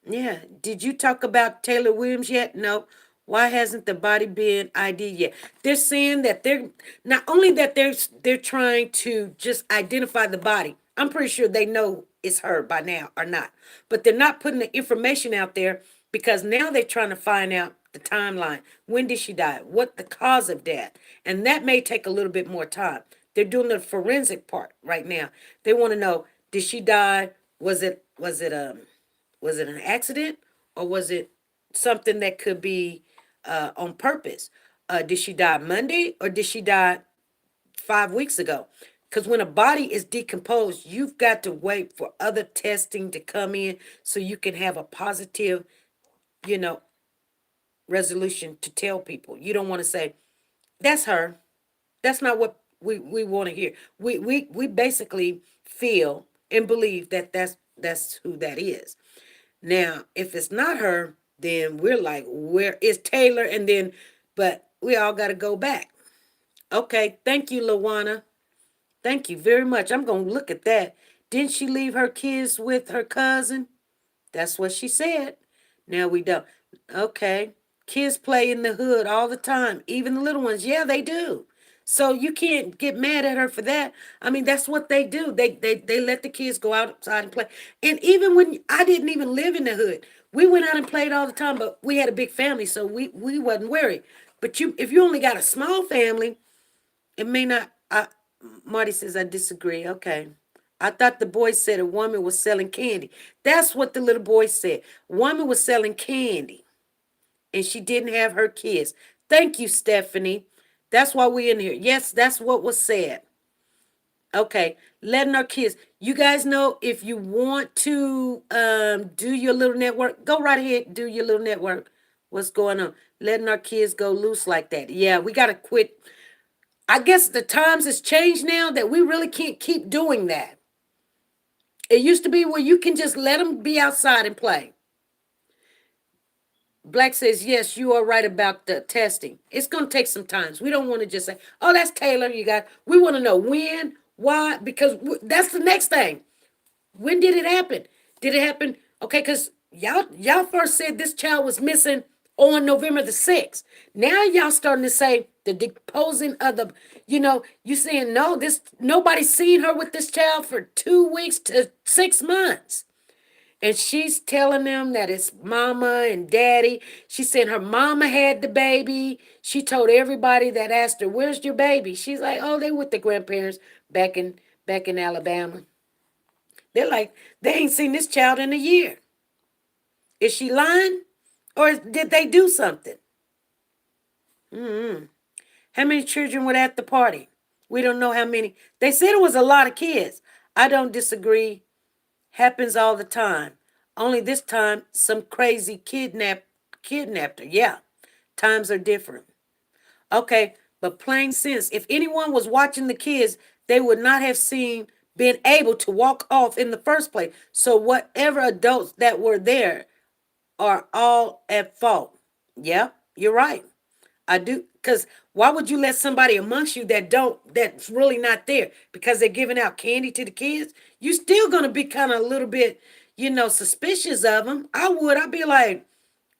Speaker 1: Yeah. Did you talk about Taylor Williams yet? No. Why hasn't the body been ID'd yet? They're saying that they're not only that they're trying to just identify the body. I'm pretty sure they know it's her by now or not. But they're not putting the information out there because now they're trying to find out the timeline. When did she die? What the cause of death? And that may take a little bit more time. They're doing the forensic part right now. They want to know, did she die? Was it an accident or was it something that could be on purpose? Did she die Monday or did she die 5 weeks ago? Because when a body is decomposed, you've got to wait for other testing to come in so you can have a positive, you know, resolution to tell people. You don't want to say, that's her. That's not what we want to hear. We basically feel and believe that that's who that is. Now, if it's not her, then we're like, where is Taylor? And then, but we all got to go back. Okay, thank you, Lawana. Thank you very much. I'm going to look at that. Didn't she leave her kids with her cousin? That's what she said. Now we don't. Okay. Kids play in the hood all the time, even the little ones. Yeah, they do. So you can't get mad at her for that. I mean, that's what they do. They let the kids go outside and play. And even when I didn't even live in the hood, we went out and played all the time, but we had a big family, so we wasn't worried. But if you only got a small family, it may not. Marty says I disagree. Okay. I thought the boy said a woman was selling candy. That's what the little boy said. Woman was selling candy and she didn't have her kids. Thank you, Stephanie. That's why we're in here. Yes, that's what was said. Okay, letting our kids. You guys know if you want to do your little network, go right ahead, do your little network. What's going on? Letting our kids go loose like that. Yeah, we got to quit. I guess the times has changed now that we really can't keep doing that. It used to be where you can just let them be outside and play. Black says, yes, you are right about the testing. It's going to take some time. We don't want to just say, oh, that's Taylor, you guys. We want to know when, why, because that's the next thing. When did it happen? Did it happen? Okay, because y'all first said this child was missing on November the 6th. Now y'all starting to say the deposing of the, you saying no, nobody's seen her with this child for 2 weeks to 6 months. And she's telling them that it's mama and daddy. She said her mama had the baby. She told everybody that asked her, "Where's your baby?" She's like, "Oh, they with the grandparents back in back in Alabama." They're like, they ain't seen this child in a year. Is she lying, or did they do something? Mm-hmm. How many children were at the party? We don't know how many. They said it was a lot of kids. I don't disagree. Happens all the time. Only this time, some crazy kidnapped her. Yeah, times are different. Okay, but plain sense. If anyone was watching the kids, they would not have been able to walk off in the first place. So whatever adults that were there are all at fault. Yeah, you're right. I do, because why would you let somebody amongst you that's really not there because they're giving out candy to the kids? You still gonna be kind of a little bit, suspicious of them. I'd be like,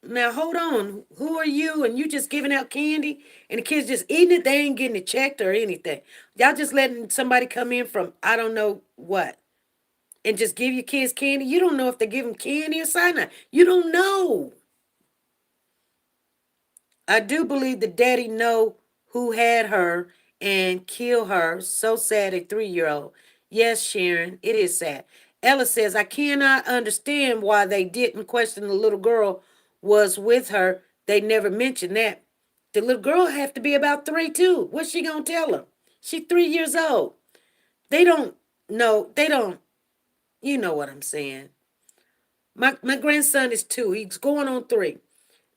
Speaker 1: now hold on, who are you? And you just giving out candy, and the kids just eating it. They ain't getting it checked or anything. Y'all just letting somebody come in from I don't know what and just give your kids candy. You don't know if they give them candy or cyanide. You don't know. I do believe the daddy know who had her and killed her. So sad, a 3-year-old. Yes, Sharon, it is sad. Ella says, I cannot understand why they didn't question the little girl was with her. They never mentioned that. The little girl have to be about 3 too. What's she gonna tell them? She's 3 years old. They don't know. They don't. You know what I'm saying. My grandson is 2. He's going on 3.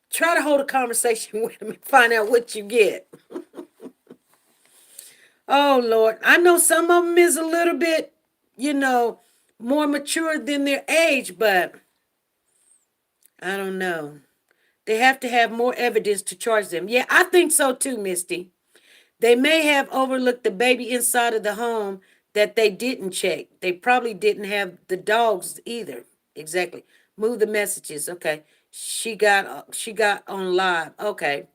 Speaker 1: Try to hold a conversation with him and find out what you get. Oh, Lord. I know some of them is a little bit, more mature than their age, but I don't know. They have to have more evidence to charge them. Yeah, I think so too, Misty. They may have overlooked the baby inside of the home that they didn't check. They probably didn't have the dogs either. Exactly. Move the messages. Okay. She got on live. Okay.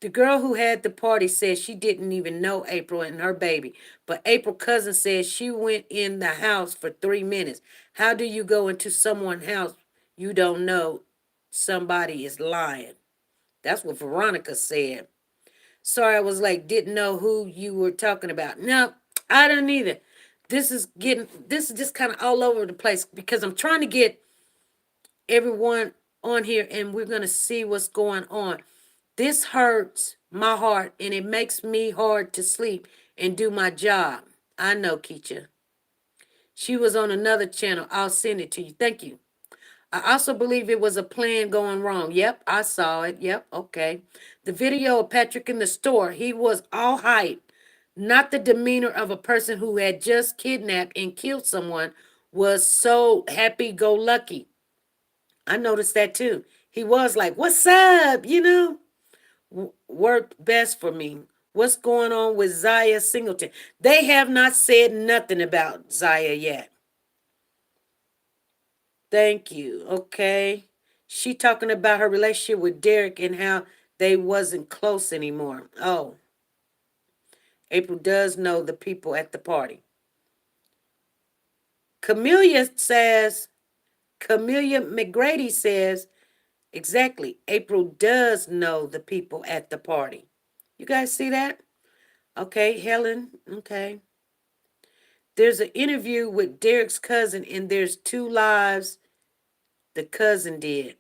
Speaker 1: The girl who had the party said she didn't even know April and her baby, but April's cousin said she went in the house for 3 minutes. How do you go into someone's house you don't know? Somebody is lying. That's what Veronica said. Sorry, I was like, didn't know who you were talking about. No, I don't either. This is just kind of all over the place because I'm trying to get everyone on here and we're going to see what's going on. This hurts my heart and it makes me hard to sleep and do my job. I know, Keisha. She was on another channel. I'll send it to you. Thank you. I also believe it was a plan going wrong. Yep, I saw it. Yep, okay. The video of Patrick in the store, he was all hype. Not the demeanor of a person who had just kidnapped and killed someone was so happy-go-lucky. I noticed that too. He was like, what's up? Worked best for me. What's going on with Zaya Singleton? They have not said nothing about Zaya yet. Thank you. Okay. She talking about her relationship with Derek and how they wasn't close anymore. Oh. April does know the people at the party. Camelia McGrady says, exactly, April does know the people at the party. You guys see that? Okay, Helen, okay. There's an interview with Derek's cousin, and there's 2 lives the cousin did.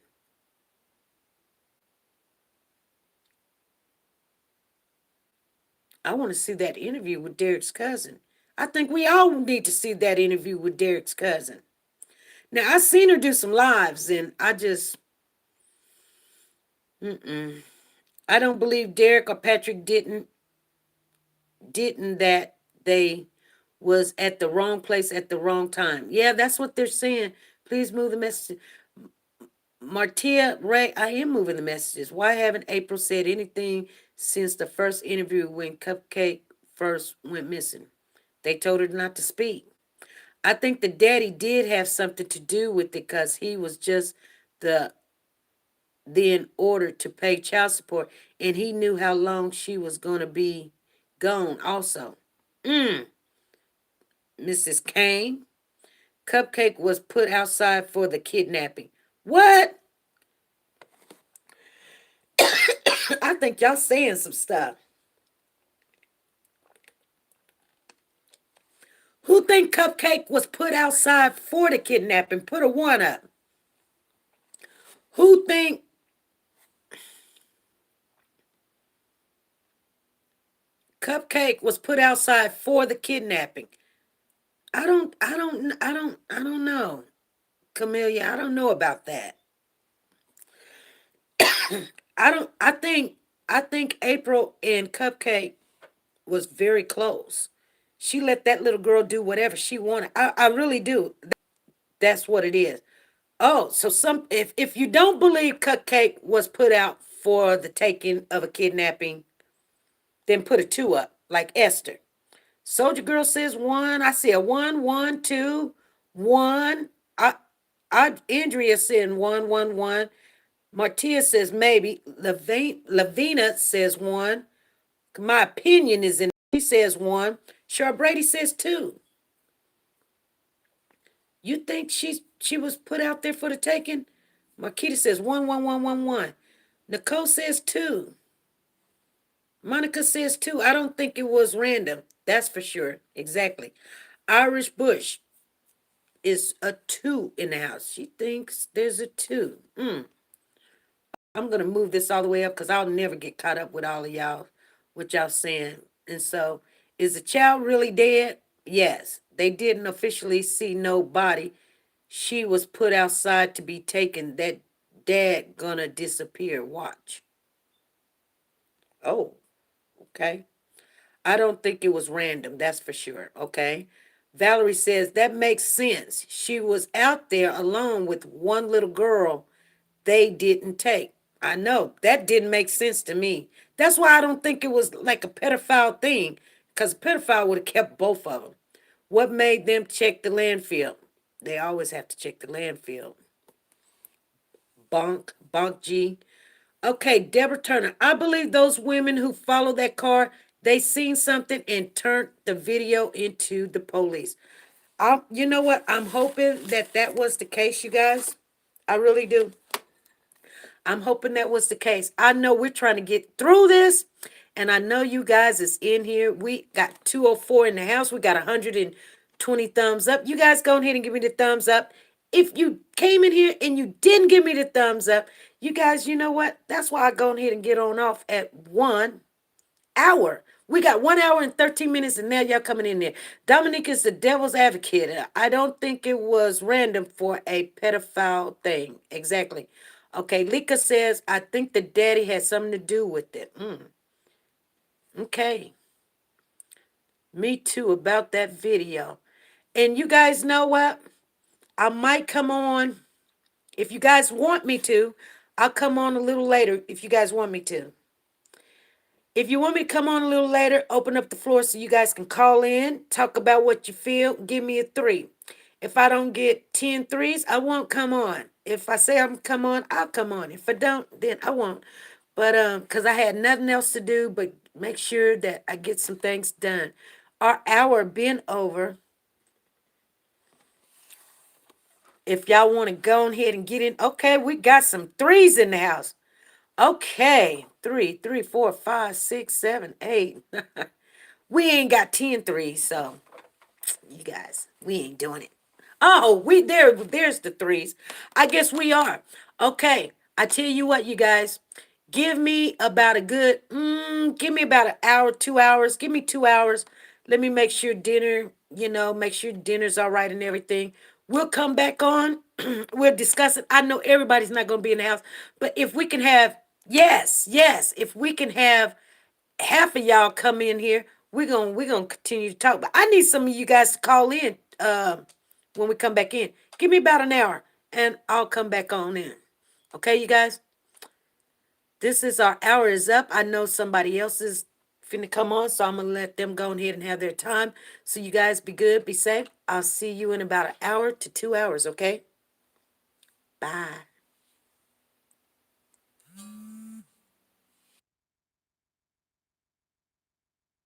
Speaker 1: I want to see that interview with Derek's cousin. I think we all need to see that interview with Derek's cousin. Now, I seen her do some lives, and I just, I don't believe Derek or Patrick didn't that they was at the wrong place at the wrong time. Yeah, that's what they're saying. Please move the message. Martia Ray, I am moving the messages. Why haven't April said anything since the first interview when Cupcake first went missing? They told her not to speak. I think the daddy did have something to do with it because he was just the then ordered to pay child support and he knew how long she was going to be gone also. Mrs. Kane. Cupcake was put outside for the kidnapping. What? I think y'all saying some stuff. Who think Cupcake was put outside for the kidnapping? Put a one up. Who think Cupcake was put outside for the kidnapping? I don't know. Camellia, I don't know about that. I don't, I think April and Cupcake was very close. She let that little girl do whatever she wanted. I really do. That's what it is. Oh, so if you don't believe Cupcake was put out for the taking of a kidnapping, then put a two up, like Esther. Soldier Girl says one. I see a one, one, two, one. Andrea saying one, one, one. Martia says maybe. Lavina says one. My opinion is in. She says one. Char Brady says two. You think she was put out there for the taking? Marquita says one, one, one, one, one. Nicole says two. Monica says two. I don't think it was random. That's for sure. Exactly. Irish Bush is a two in the house. She thinks there's a two. I'm going to move this all the way up because I'll never get caught up with all of y'all, what y'all saying. And so, is the child really dead? Yes. They didn't officially see no body. She was put outside to be taken. That dad gonna disappear. Watch. Oh, okay. I don't think it was random. That's for sure. Okay. Valerie says that makes sense. She was out there alone with one little girl they didn't take. I know that didn't make sense to me. That's why I don't think it was like a pedophile thing, because a pedophile would have kept both of them. What made them check the landfill? They always have to check the landfill. Bonk G. Okay, Deborah Turner. I believe those women who followed that car, they seen something and turned the video into the police. You know what? I'm hoping that was the case, you guys. I really do. I'm hoping that was the case. I know we're trying to get through this, and I know you guys is in here. We got 204 in the house. We got 120 thumbs up. You guys go ahead and give me the thumbs up. If you came in here and you didn't give me the thumbs up, you guys, you know what? That's why I go ahead and get on off at 1 hour. We got 1 hour and 13 minutes, and now y'all coming in there. Dominique is the devil's advocate. I don't think it was random for a pedophile thing. Exactly. Okay, Lika says, I think the daddy had something to do with it. Okay. Me too, about that video. And you guys know what? I might come on, if you guys want me to, I'll come on a little later if you guys want me to. If you want me to come on a little later, open up the floor so you guys can call in, talk about what you feel, give me a 3. If I don't get 10 threes, I won't come on. If I say I'm come on, I'll come on. If I don't, then I won't. But because I had nothing else to do but make sure that I get some things done. Our hour been over. If y'all want to go ahead and get in. Okay, we got some threes in the house. Okay, 3, 3, 4, 5, 6, 7, 8. We ain't got 10 threes, so you guys, we ain't doing it. Oh, there's the threes. I guess we are. Okay, I tell you what, you guys, give me about a good, give me about an hour, 2 hours. Give me 2 hours. Let me make sure dinner, make sure dinner's all right and everything. We'll come back on. We'll discuss it. I know everybody's not going to be in the house, but if we can have, yes, if we can have half of y'all come in here, we're gonna continue to talk. But I need some of you guys to call in when we come back in. Give me about an hour and I'll come back on in. Okay, you guys? This is our hour is up. I know somebody else is finna come on, so I'm gonna let them go ahead and have their time. So you guys be good, be safe. I'll see you in about an hour to 2 hours, okay? Bye.